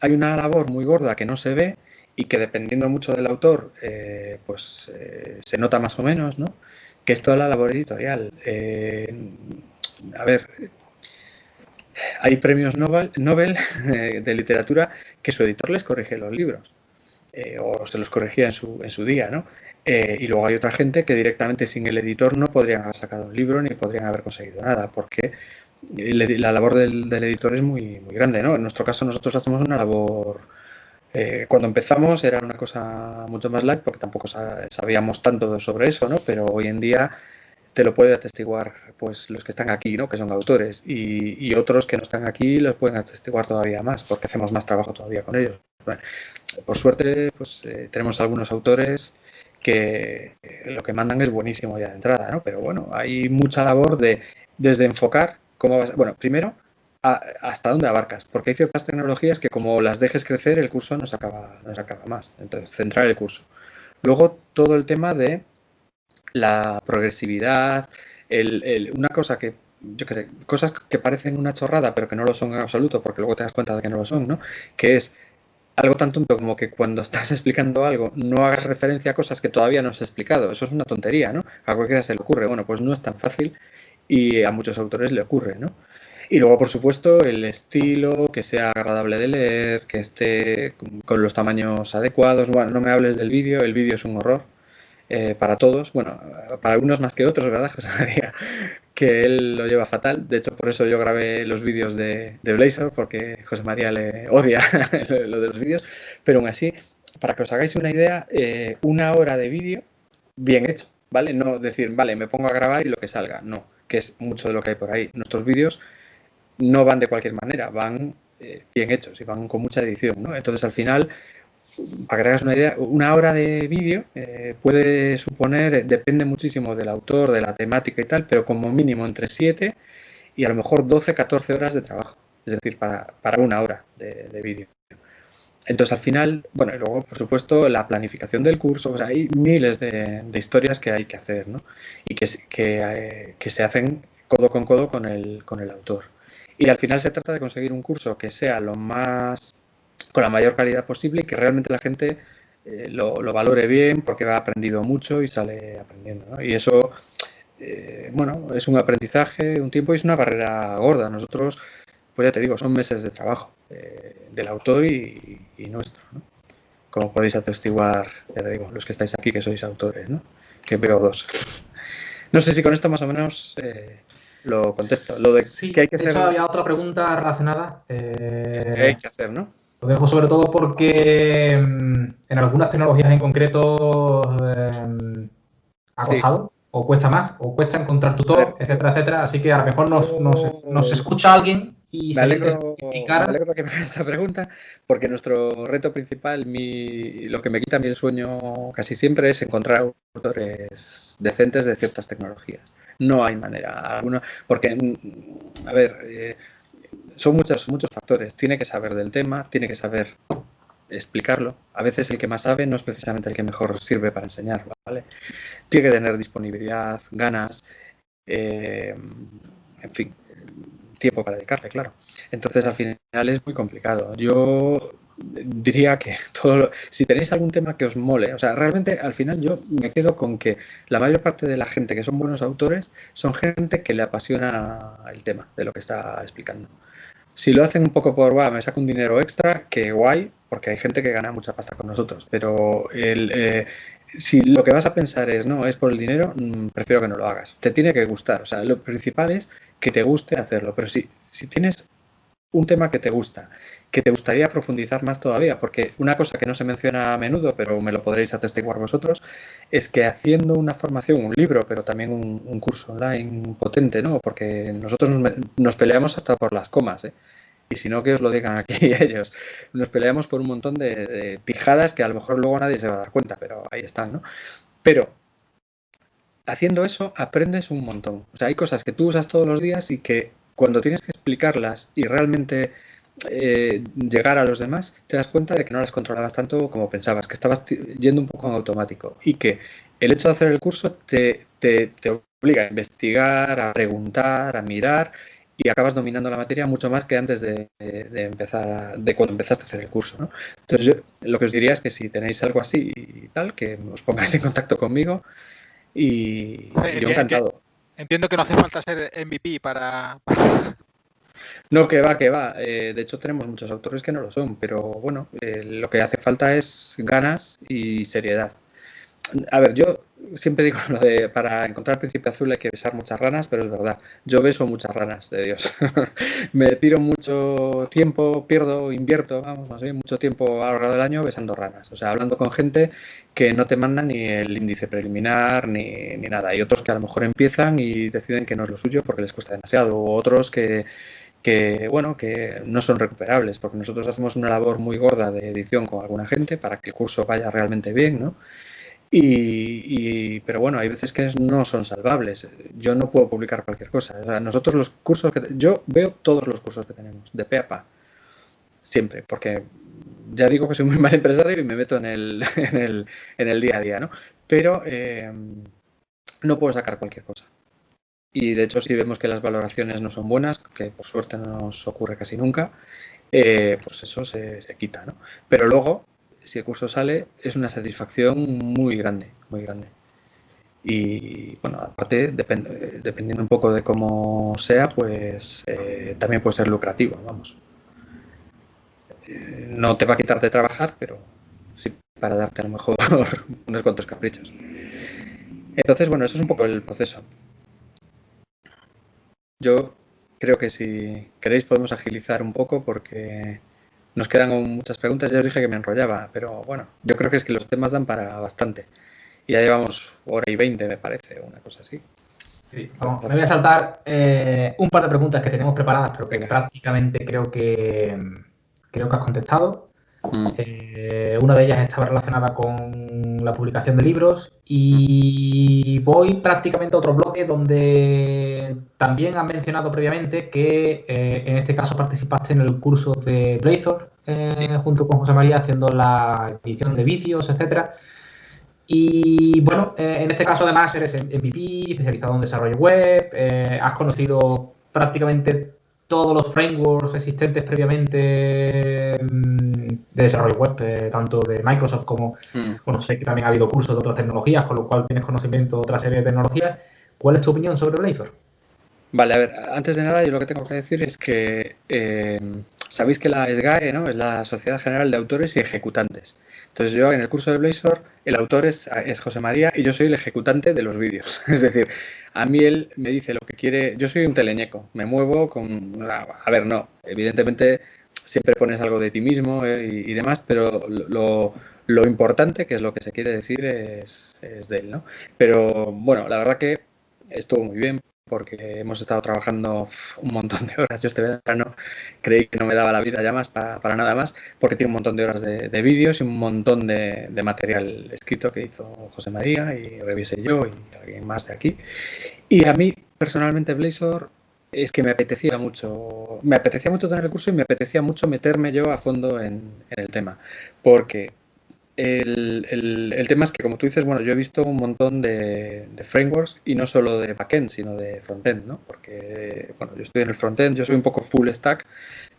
hay una labor muy gorda que no se ve y que dependiendo mucho del autor, se nota más o menos, ¿no? Que es toda la labor editorial. A ver, hay premios Nobel de literatura que su editor les corrige los libros, o se los corregía en su día, ¿no? Y luego hay otra gente que directamente sin el editor no podrían haber sacado un libro ni podrían haber conseguido nada, porque la labor del editor es muy, muy grande, ¿no? En nuestro caso nosotros hacemos una labor... cuando empezamos era una cosa mucho más light porque tampoco sabíamos tanto sobre eso, ¿no? Pero hoy en día te lo puede atestiguar pues los que están aquí, ¿no? Que son autores, y otros que no están aquí los pueden atestiguar todavía más porque hacemos más trabajo todavía con ellos. Bueno, por suerte pues tenemos algunos autores que lo que mandan es buenísimo ya de entrada, ¿no? Pero bueno, hay mucha labor desde enfocar cómo vas, bueno, primero hasta dónde abarcas, porque hay ciertas tecnologías que como las dejes crecer el curso no se acaba más, entonces centrar el curso. Luego todo el tema de la progresividad, una cosa que, yo qué sé, cosas que parecen una chorrada pero que no lo son en absoluto porque luego te das cuenta de que no lo son, ¿no? Que es algo tan tonto como que cuando estás explicando algo no hagas referencia a cosas que todavía no has explicado. Eso es una tontería, ¿no? A cualquiera se le ocurre. Bueno, pues no es tan fácil y a muchos autores le ocurre, ¿no? Y luego, por supuesto, el estilo, que sea agradable de leer, que esté con los tamaños adecuados. Bueno, no me hables del vídeo, el vídeo es un horror para todos. Bueno, para algunos más que otros, ¿verdad, José María? Que él lo lleva fatal. De hecho, por eso yo grabé los vídeos de Blazor, porque José María le odia lo de los vídeos. Pero aún así, para que os hagáis una idea, 1 hora de vídeo bien hecho, ¿vale? No decir, vale, me pongo a grabar y lo que salga. No, que es mucho de lo que hay por ahí. Nuestros vídeos no van de cualquier manera, van bien hechos y van con mucha edición, ¿no? Entonces, al final, para que te hagas una idea, 1 hora de vídeo puede suponer, depende muchísimo del autor, de la temática y tal, pero como mínimo entre 7 y a lo mejor 12, 14 horas de trabajo, es decir, para 1 hora de vídeo. Entonces, al final, bueno, y luego, por supuesto, la planificación del curso, o sea, hay miles de historias que hay que hacer, ¿no? Y que se hacen codo con el autor. Y al final se trata de conseguir un curso que sea con la mayor calidad posible y que realmente la gente lo valore bien porque ha aprendido mucho y sale aprendiendo, ¿no? Y eso, bueno, es un aprendizaje, un tiempo y es una barrera gorda. Nosotros, pues ya te digo, son meses de trabajo del autor y nuestro, ¿no? Como podéis atestiguar, ya te digo, los que estáis aquí que sois autores, ¿no? Que veo 2. No sé si con esto más o menos lo contesto. Lo de sí, que hay que de hacer. hecho había otra pregunta relacionada. ¿Qué hay que hacer, no? Lo dejo sobre todo porque en algunas tecnologías en concreto ha costado, o cuesta más, o cuesta encontrar tutor, etcétera, etcétera. Así que a lo mejor nos escucha alguien y me alegro se que me hagas esta pregunta, porque nuestro reto principal, lo que me quita a mí el sueño casi siempre es encontrar autores decentes de ciertas tecnologías. No hay manera alguna, porque, a ver, son muchos factores. Tiene que saber del tema, tiene que saber explicarlo. A veces el que más sabe no es precisamente el que mejor sirve para enseñar, ¿vale? Tiene que tener disponibilidad, ganas, en fin, tiempo para dedicarle, claro. Entonces, al final es muy complicado. Yo diría que si tenéis algún tema que os mole, o sea, realmente al final yo me quedo con que la mayor parte de la gente que son buenos autores son gente que le apasiona el tema de lo que está explicando. Si lo hacen un poco por, me saco un dinero extra, que guay, porque hay gente que gana mucha pasta con nosotros, pero si lo que vas a pensar es por el dinero, prefiero que no lo hagas. Te tiene que gustar, o sea, lo principal es que te guste hacerlo, pero si tienes un tema que te gusta, que te gustaría profundizar más todavía, porque una cosa que no se menciona a menudo, pero me lo podréis atestiguar vosotros, es que haciendo una formación, un libro, pero también un curso online potente, ¿no? Porque nosotros nos peleamos hasta por las comas, ¿eh? Y si no, que os lo digan aquí ellos. Nos peleamos por un montón de pijadas que a lo mejor luego nadie se va a dar cuenta, pero ahí están, ¿no? Pero haciendo eso aprendes un montón. O sea, hay cosas que tú usas todos los días y que cuando tienes que explicarlas y realmente llegar a los demás, te das cuenta de que no las controlabas tanto como pensabas, que estabas yendo un poco en automático y que el hecho de hacer el curso te obliga a investigar, a preguntar, a mirar y acabas dominando la materia mucho más que antes de cuando empezaste a hacer el curso, ¿no? Entonces yo lo que os diría es que si tenéis algo así y tal, que os pongáis en contacto conmigo y yo encantado. Entiendo que no hace falta ser MVP para... No, que va. De hecho, tenemos muchos autores que no lo son, pero bueno, lo que hace falta es ganas y seriedad. A ver, yo siempre digo lo de para encontrar el príncipe azul hay que besar muchas ranas, pero es verdad. Yo beso muchas ranas, de Dios. Me tiro mucho tiempo, invierto, más bien mucho tiempo a lo largo del año besando ranas. O sea, hablando con gente que no te manda ni el índice preliminar ni nada. Hay otros que a lo mejor empiezan y deciden que no es lo suyo porque les cuesta demasiado. O otros que no son recuperables, porque nosotros hacemos una labor muy gorda de edición con alguna gente para que el curso vaya realmente bien, ¿no? Pero bueno, hay veces que no son salvables. Yo no puedo publicar cualquier cosa. O sea, nosotros los cursos yo veo todos los cursos que tenemos, de pe a pa. Siempre, porque ya digo que soy muy mal empresario y me meto en el día a día, ¿no? Pero no puedo sacar cualquier cosa. Y de hecho, si vemos que las valoraciones no son buenas, que por suerte no nos ocurre casi nunca, pues eso se quita, ¿no? Pero luego, si el curso sale, es una satisfacción muy grande, muy grande. Y bueno, aparte, dependiendo un poco de cómo sea, pues también puede ser lucrativo, vamos. No te va a quitar de trabajar, pero sí para darte a lo mejor unos cuantos caprichos. Entonces, bueno, eso es un poco el proceso. Yo creo que si queréis podemos agilizar un poco porque nos quedan muchas preguntas. Ya os dije que me enrollaba, pero bueno, yo creo que es que los temas dan para bastante. Y ya llevamos 1:20, me parece, una cosa así. Sí, vamos, me voy a saltar un par de preguntas que tenemos preparadas, pero que Venga. prácticamente creo que has contestado. Una de ellas estaba relacionada con la publicación de libros y voy prácticamente a otro bloque donde también has mencionado previamente que en este caso participaste en el curso de Blazor junto con José María haciendo la edición de vídeos, etcétera. Y bueno, en este caso además eres MVP, especializado en desarrollo web, has conocido prácticamente todos los frameworks existentes previamente de desarrollo web, tanto de Microsoft como, bueno, sé que también ha habido cursos de otras tecnologías, con lo cual tienes conocimiento de otra serie de tecnologías. ¿Cuál es tu opinión sobre Blazor? Vale, a ver, antes de nada yo lo que tengo que decir es que sabéis que la SGAE, ¿no?, es la Sociedad General de Autores y Ejecutantes. Entonces yo en el curso de Blazor, el autor es José María y yo soy el ejecutante de los vídeos. Es decir, a mí él me dice lo que quiere, yo soy un teleñeco, me muevo con... A ver, no, evidentemente siempre pones algo de ti mismo y demás, pero lo importante, que es lo que se quiere decir, es de él, ¿no? Pero bueno, la verdad que estuvo muy bien, porque hemos estado trabajando un montón de horas. Yo este verano creí que no me daba la vida ya más para nada más, porque tiene un montón de horas de vídeos y un montón de material escrito que hizo José María y revisé yo y alguien más de aquí. Y a mí, personalmente, Blazor es que me apetecía mucho tener el curso y me apetecía mucho meterme yo a fondo en el tema, porque el tema es que, como tú dices, bueno, yo he visto un montón de frameworks y no solo de backend, sino de frontend, ¿no? Porque, bueno, yo estoy en el frontend, yo soy un poco full stack,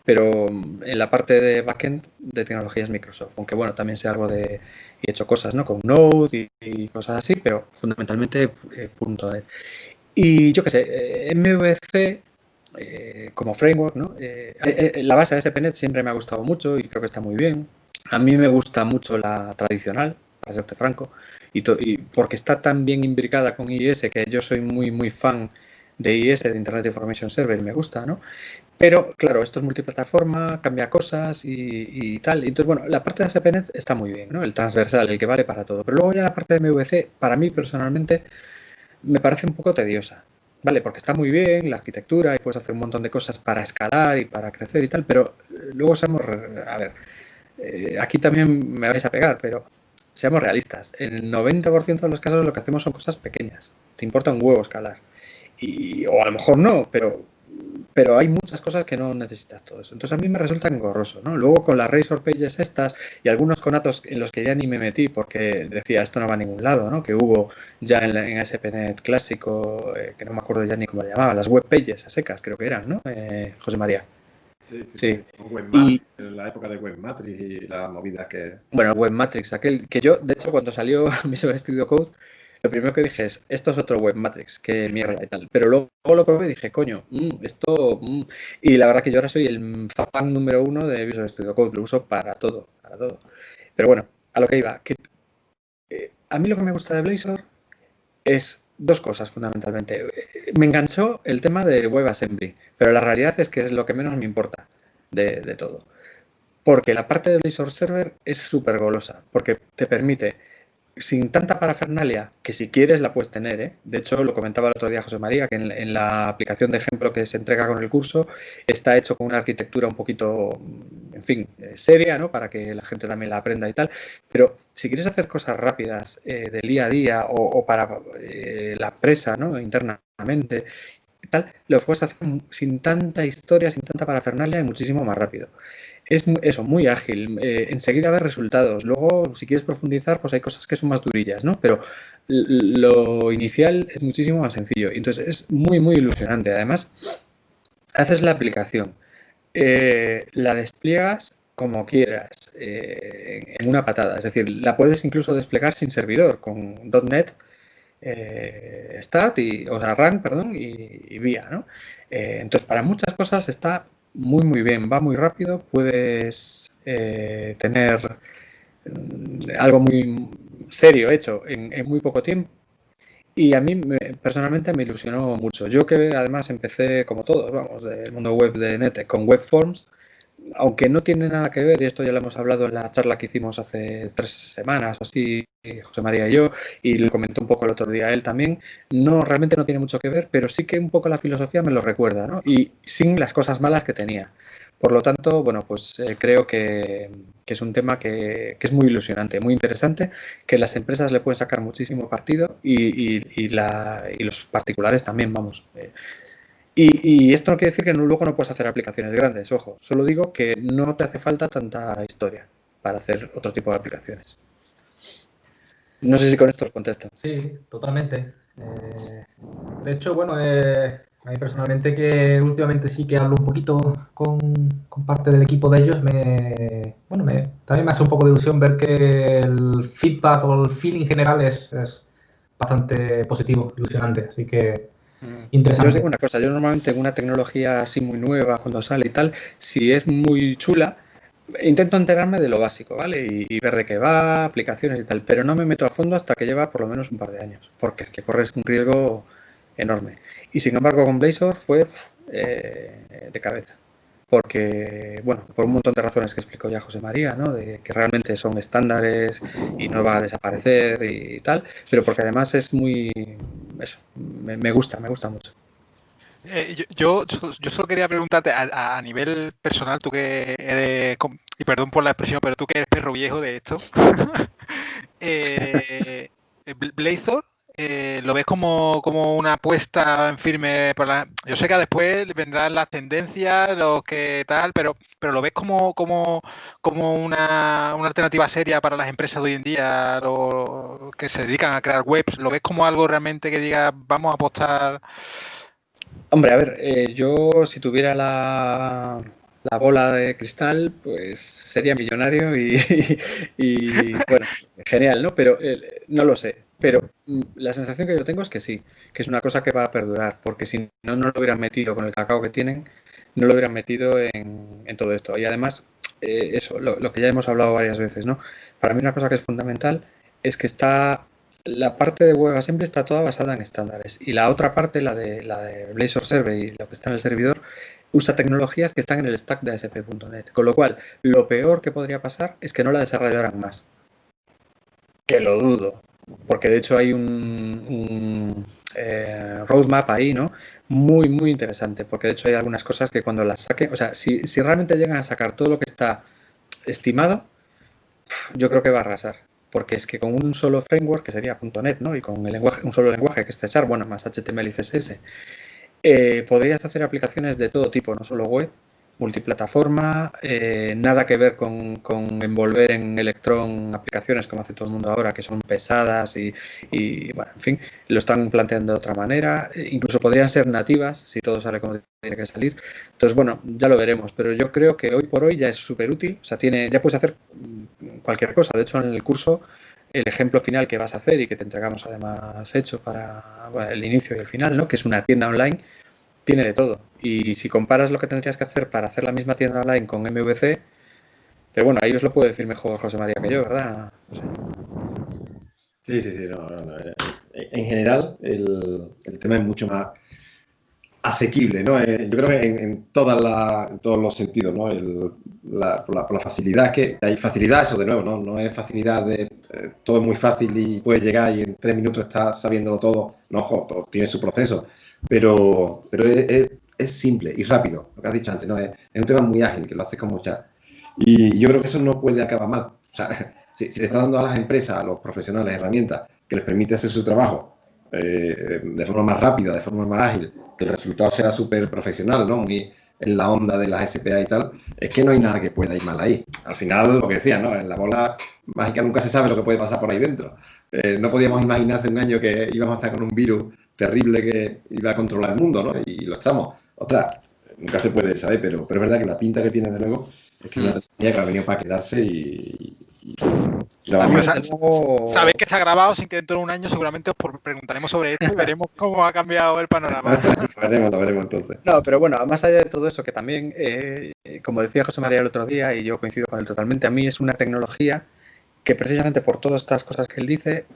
pero en la parte de backend de tecnologías Microsoft, aunque, bueno, también sé algo y he hecho cosas, ¿no?, con Node y cosas así, pero fundamentalmente .NET. Y yo qué sé, MVC como framework, ¿no? La base de SPNet siempre me ha gustado mucho y creo que está muy bien. A mí me gusta mucho la tradicional, para serte franco, y porque está tan bien imbricada con IIS que yo soy muy fan de IIS, de Internet Information Server, y me gusta, ¿no? Pero, claro, esto es multiplataforma, cambia cosas y tal. Entonces, bueno, la parte de SPNet está muy bien, ¿no? El transversal, el que vale para todo. Pero luego ya la parte de MVC, para mí personalmente, me parece un poco tediosa. Vale, porque está muy bien la arquitectura y puedes hacer un montón de cosas para escalar y para crecer y tal, pero luego a ver, aquí también me vais a pegar, pero seamos realistas. En el 90% de los casos lo que hacemos son cosas pequeñas. Te importa un huevo escalar. O a lo mejor no, pero hay muchas cosas que no necesitas todo eso. Entonces a mí me resulta engorroso, ¿no? Luego con las Razor Pages estas y algunos conatos en los que ya ni me metí porque decía esto no va a ningún lado, ¿no? Que hubo ya en ASP.NET clásico, que no me acuerdo ya ni cómo le llamaba, las web pages a secas creo que eran, ¿no? José María. Sí. Webmatrix, en la época de Webmatrix y las movidas que... Bueno, Webmatrix, aquel que yo, de hecho, cuando salió Visual Studio Code, lo primero que dije es, esto es otro Webmatrix, que mierda y tal. Pero luego lo probé y dije, coño, esto... Y la verdad que yo ahora soy el fan número 1 de Visual Studio Code, lo uso para todo. Pero bueno, a lo que iba. A mí lo que me gusta de Blazor es dos cosas, fundamentalmente. Me enganchó el tema de WebAssembly, pero la realidad es que es lo que menos me importa de todo. Porque la parte de Blazor Server es súper golosa, porque te permite, sin tanta parafernalia, que si quieres la puedes tener, ¿eh? De hecho, lo comentaba el otro día José María, que en la aplicación de ejemplo que se entrega con el curso, está hecho con una arquitectura un poquito, en fin, seria, ¿no? Para que la gente también la aprenda y tal. Pero si quieres hacer cosas rápidas del día a día o para la empresa, ¿no?, internamente y tal, lo puedes hacer sin tanta historia, sin tanta parafernalia y muchísimo más rápido. Es eso, muy ágil, enseguida ves resultados. Luego, si quieres profundizar, pues hay cosas que son más durillas, ¿no? Pero lo inicial es muchísimo más sencillo. Entonces, es muy ilusionante. Además, haces la aplicación, la despliegas como quieras, en una patada. Es decir, la puedes incluso desplegar sin servidor, con .NET Start, o sea, Run, perdón, y VIA, ¿no? Entonces, para muchas cosas está muy, muy bien, va muy rápido, puedes tener algo muy serio hecho en muy poco tiempo. Y a mí personalmente me ilusionó mucho. Yo que además empecé, como todos, vamos, del mundo web de NET con Webforms, aunque no tiene nada que ver, y esto ya lo hemos hablado en la charla que hicimos hace 3 semanas o así, José María y yo, y lo comentó un poco el otro día él también, realmente no tiene mucho que ver, pero sí que un poco la filosofía me lo recuerda, ¿no? Y sin las cosas malas que tenía. Por lo tanto, bueno, pues creo que es un tema que es muy ilusionante, muy interesante, que las empresas le pueden sacar muchísimo partido y los particulares también, vamos. Y esto no quiere decir que luego no puedas hacer aplicaciones grandes, ojo. Solo digo que no te hace falta tanta historia para hacer otro tipo de aplicaciones. No sé si con esto os contesto. Sí, totalmente. De hecho, bueno, a mí personalmente, que últimamente sí que hablo un poquito con parte del equipo de ellos, también me hace un poco de ilusión ver que el feedback o el feeling general es bastante positivo, ilusionante. Así que interesante. Yo os digo una cosa, yo normalmente en una tecnología así muy nueva, cuando sale y tal, si es muy chula, intento enterarme de lo básico, ¿vale? Y ver de qué va, aplicaciones y tal, pero no me meto a fondo hasta que lleva por lo menos un par de años, porque es que corres un riesgo enorme. Y sin embargo con Blazor fue de cabeza, porque, bueno, por un montón de razones que explicó ya José María, ¿no? De que realmente son estándares y no va a desaparecer y tal, pero porque además es muy, eso, me gusta mucho. Yo solo quería preguntarte a nivel personal, tú que eres, y perdón por la expresión, pero tú que eres perro viejo de esto, Blazor, ¿lo ves como una apuesta en firme? Yo sé que después vendrán las tendencias, los que tal, pero ¿lo ves como una alternativa seria para las empresas de hoy en día, que se dedican a crear webs? ¿Lo ves como algo realmente que diga, vamos a apostar? Hombre, a ver, yo si tuviera la bola de cristal, pues sería millonario y bueno, genial, ¿no? Pero no lo sé. Pero la sensación que yo tengo es que sí, que es una cosa que va a perdurar, porque si no lo hubieran metido con el cacao que tienen, no lo hubieran metido en todo esto. Y además, eso, lo que ya hemos hablado varias veces, ¿no? Para mí una cosa que es fundamental es que la parte de WebAssembly está toda basada en estándares y la otra parte, la de Blazor Server y lo que está en el servidor, usa tecnologías que están en el stack de ASP.NET. Con lo cual, lo peor que podría pasar es que no la desarrollaran más. Que lo dudo, porque de hecho hay un roadmap ahí, ¿no? Muy, muy interesante, porque de hecho hay algunas cosas que cuando las saquen, o sea, si realmente llegan a sacar todo lo que está estimado, yo creo que va a arrasar. Porque es que con un solo framework, que sería .NET, ¿no? Y con un solo lenguaje, que es C#, bueno, más HTML y CSS, podrías hacer aplicaciones de todo tipo, no solo web, multiplataforma, nada que ver con envolver en Electron aplicaciones como hace todo el mundo ahora, que son pesadas y bueno, en fin, lo están planteando de otra manera. Incluso podrían ser nativas si todo sale como tiene que salir. Entonces, bueno, ya lo veremos, pero yo creo que hoy por hoy ya es súper útil, o sea, ya puedes hacer cualquier cosa. De hecho, en el curso, el ejemplo final que vas a hacer y que te entregamos además hecho para el inicio y el final, ¿no? Que es una tienda online, tiene de todo. Y si comparas lo que tendrías que hacer para hacer la misma tienda online con MVC, pero bueno, ahí os lo puede decir mejor José María que yo, ¿verdad? O sea, Sí. No. En general, el tema es mucho más asequible, ¿no? Yo creo que en todos los sentidos, ¿no? Por la facilidad que hay facilidad, eso de nuevo, ¿no? No es facilidad de todo es muy fácil y puedes llegar y en 3 minutos estás sabiéndolo todo. No, ojo, todo tiene su proceso, pero es simple y rápido, lo que has dicho antes, ¿no? Es un tema muy ágil, que lo haces con mucha. Y yo creo que eso no puede acabar mal. O sea, si le está dando a las empresas, a los profesionales, herramientas que les permite hacer su trabajo de forma más rápida, de forma más ágil, que el resultado sea súper profesional, ¿no? Muy en la onda de las SPA y tal, es que no hay nada que pueda ir mal ahí. Al final, lo que decía, ¿no? En la bola mágica nunca se sabe lo que puede pasar por ahí dentro. No podíamos imaginar hace un año que íbamos a estar con un virus terrible que iba a controlar el mundo, ¿no? Y lo estamos. Ostras, nunca se puede saber, pero es verdad que la pinta que tiene de luego es que es una tecnología que ha venido para quedarse y la vamos a Sabéis que está grabado, sin que dentro de un año seguramente os preguntaremos sobre esto y veremos cómo ha cambiado el panorama. lo veremos entonces. No, pero bueno, más allá de todo eso, que también, como decía José María el otro día, y yo coincido con él totalmente, a mí es una tecnología que precisamente por todas estas cosas que él dice,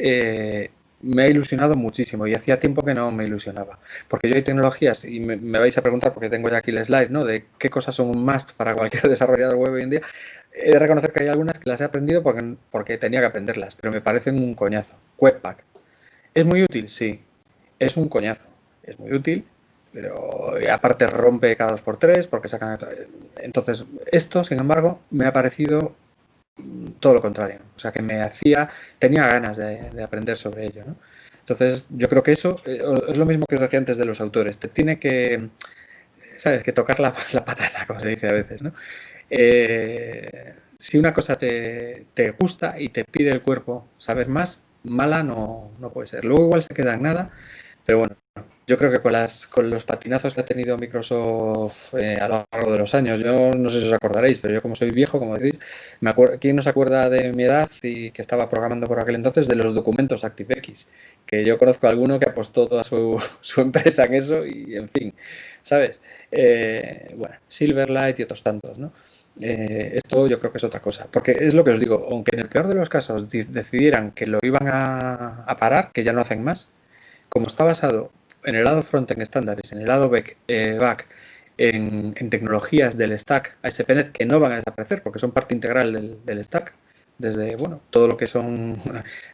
me ha ilusionado muchísimo y hacía tiempo que no me ilusionaba. Porque yo hay tecnologías, y me vais a preguntar, porque tengo ya aquí el slide, ¿no? De qué cosas son un must para cualquier desarrollador web hoy en día. He de reconocer que hay algunas que las he aprendido porque tenía que aprenderlas, pero me parecen un coñazo. Webpack. ¿Es muy útil? Sí. Es un coñazo. Es muy útil, pero aparte rompe cada 2x3 porque sacan... Entonces, esto, sin embargo, me ha parecido todo lo contrario. O sea, que tenía ganas de aprender sobre ello, ¿no? Entonces, yo creo que eso es lo mismo que os decía antes de los autores. Te tiene que, ¿sabes? Que tocar la patata, como se dice a veces, ¿no? Si una cosa te gusta y te pide el cuerpo saber más, mala no puede ser. Luego igual se queda en nada, pero bueno, yo creo que con los patinazos que ha tenido Microsoft a lo largo de los años, yo no sé si os acordaréis, pero yo como soy viejo, como decís, ¿quién no se acuerda de mi edad y que estaba programando por aquel entonces de los documentos ActiveX? Que yo conozco a alguno que apostó toda su empresa en eso y en fin, ¿sabes? Bueno, Silverlight y otros tantos, ¿no? Esto yo creo que es otra cosa, porque es lo que os digo, aunque en el peor de los casos decidieran que lo iban a parar, que ya no hacen más, como está basado en el lado frontend estándares, en el lado back, en tecnologías del stack ASP.NET que no van a desaparecer porque son parte integral del stack, desde bueno todo lo que son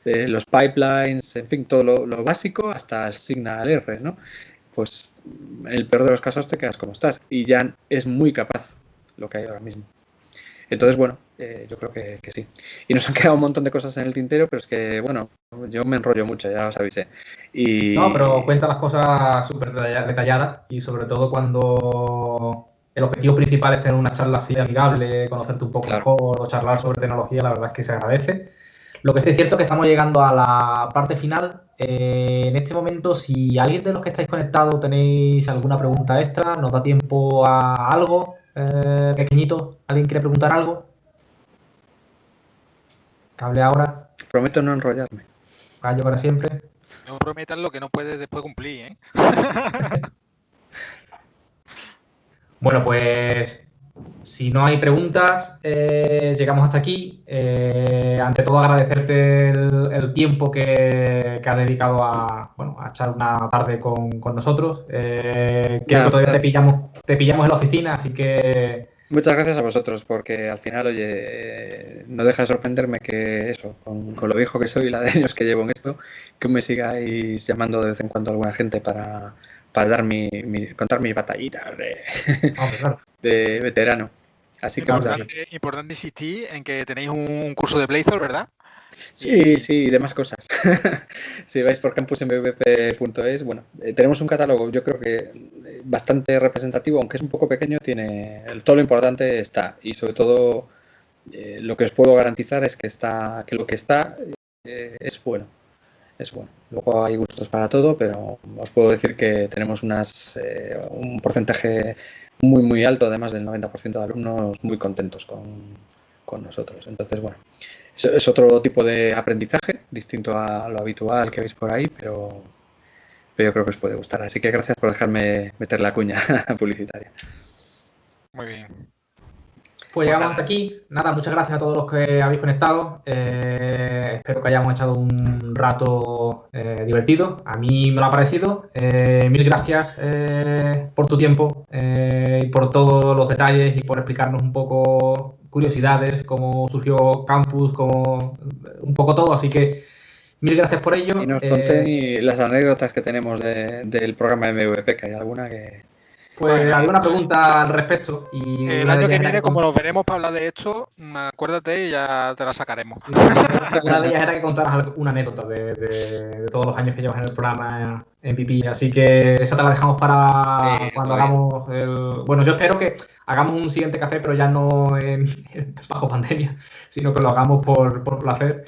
los pipelines, en fin, todo lo básico hasta el Signal R, ¿no? Pues en el peor de los casos te quedas como estás y ya es muy capaz lo que hay ahora mismo. Entonces, bueno, yo creo que sí. Y nos han quedado un montón de cosas en el tintero, pero es que, bueno, yo me enrollo mucho, ya os avisé. No, pero cuenta las cosas súper detalladas y sobre todo cuando el objetivo principal es tener una charla así amigable, conocerte un poco mejor o charlar sobre tecnología, la verdad es que se agradece. Lo que sí es cierto es que estamos llegando a la parte final. En este momento, si alguien de los que estáis conectados tenéis alguna pregunta extra, nos da tiempo a algo pequeñito. ¿Alguien quiere preguntar algo? Cable ahora. Prometo no enrollarme. Callo para siempre. No prometas lo que no puedes después cumplir, ¿eh? Bueno, pues si no hay preguntas, llegamos hasta aquí. Ante todo, agradecerte el tiempo que has dedicado a echar una tarde con nosotros. Creo que todavía te pillamos en la oficina, así que... Muchas gracias a vosotros, porque al final, oye, no deja de sorprenderme que eso, con lo viejo que soy y la de años que llevo en esto, que me sigáis llamando de vez en cuando a alguna gente para dar contar mis batallitas de veterano. Así que importante insistir en que tenéis un curso de Blazor, ¿verdad? Sí, y demás cosas. Si vais por campusmvp.es, bueno, tenemos un catálogo, yo creo que bastante representativo, aunque es un poco pequeño, tiene todo lo importante está, y sobre todo lo que os puedo garantizar es que lo que está es bueno. Luego hay gustos para todo, pero os puedo decir que tenemos un porcentaje muy muy alto, además del 90% de alumnos muy contentos con nosotros. Entonces, bueno, es otro tipo de aprendizaje, distinto a lo habitual que veis por ahí, pero yo creo que os puede gustar. Así que gracias por dejarme meter la cuña publicitaria. Muy bien. Pues llegamos hasta aquí. Nada, muchas gracias a todos los que habéis conectado. Espero que hayamos echado un rato divertido. A mí me lo ha parecido. Mil gracias por tu tiempo y por todos los detalles y por explicarnos un poco curiosidades, cómo surgió Campus, como un poco todo. Así que mil gracias por ello. Y nos conté ni las anécdotas que tenemos del programa MVP, que hay alguna que... Pues había una pregunta al respecto. Y el año que viene, como nos veremos para hablar de esto, acuérdate y ya te la sacaremos. Una de ellas era que contaras una anécdota de todos los años que llevas en el programa MVP. Así que esa te la dejamos para cuando hagamos el... Bueno, yo espero que hagamos un siguiente café, pero ya no bajo pandemia, sino que lo hagamos por placer.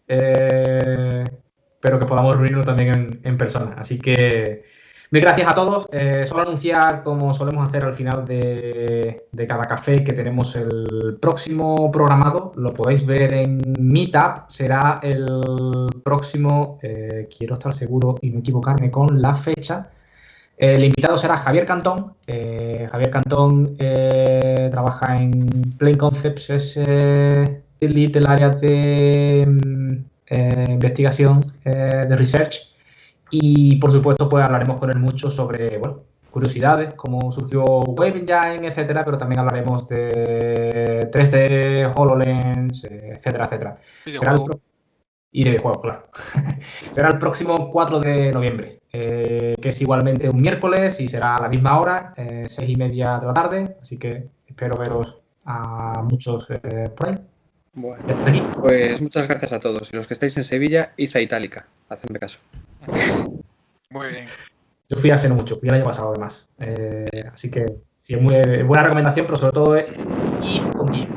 Pero que podamos reunirnos también en persona. Así que... Mil gracias a todos. Solo anunciar, como solemos hacer al final de cada café, que tenemos el próximo programado. Lo podéis ver en Meetup. Será el próximo, quiero estar seguro y no equivocarme con la fecha. El invitado será Javier Cantón. Javier Cantón trabaja en Plain Concepts, es el lead del área de investigación, de research. Y, por supuesto, pues hablaremos con él mucho sobre, bueno, curiosidades, cómo surgió Wave Engine, etcétera, pero también hablaremos de 3D, HoloLens, etcétera, etcétera. Y de juegos, claro. Será el próximo 4 de noviembre, que es igualmente un miércoles y será a la misma hora, 6:30 de la tarde, así que espero veros a muchos por ahí. Bueno, pues muchas gracias a todos. Y los que estáis en Sevilla, id a Itálica, hacedme caso. Muy bien. Yo fui hace no mucho, fui el año pasado además. Así que sí, es muy buena recomendación, pero sobre todo es ir con guía.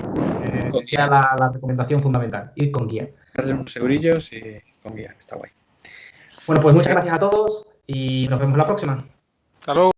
Sería la recomendación fundamental, ir con guía. Hacer unos eurillos y con guía, está guay. Bueno, pues muchas gracias a todos y nos vemos la próxima. Hasta luego.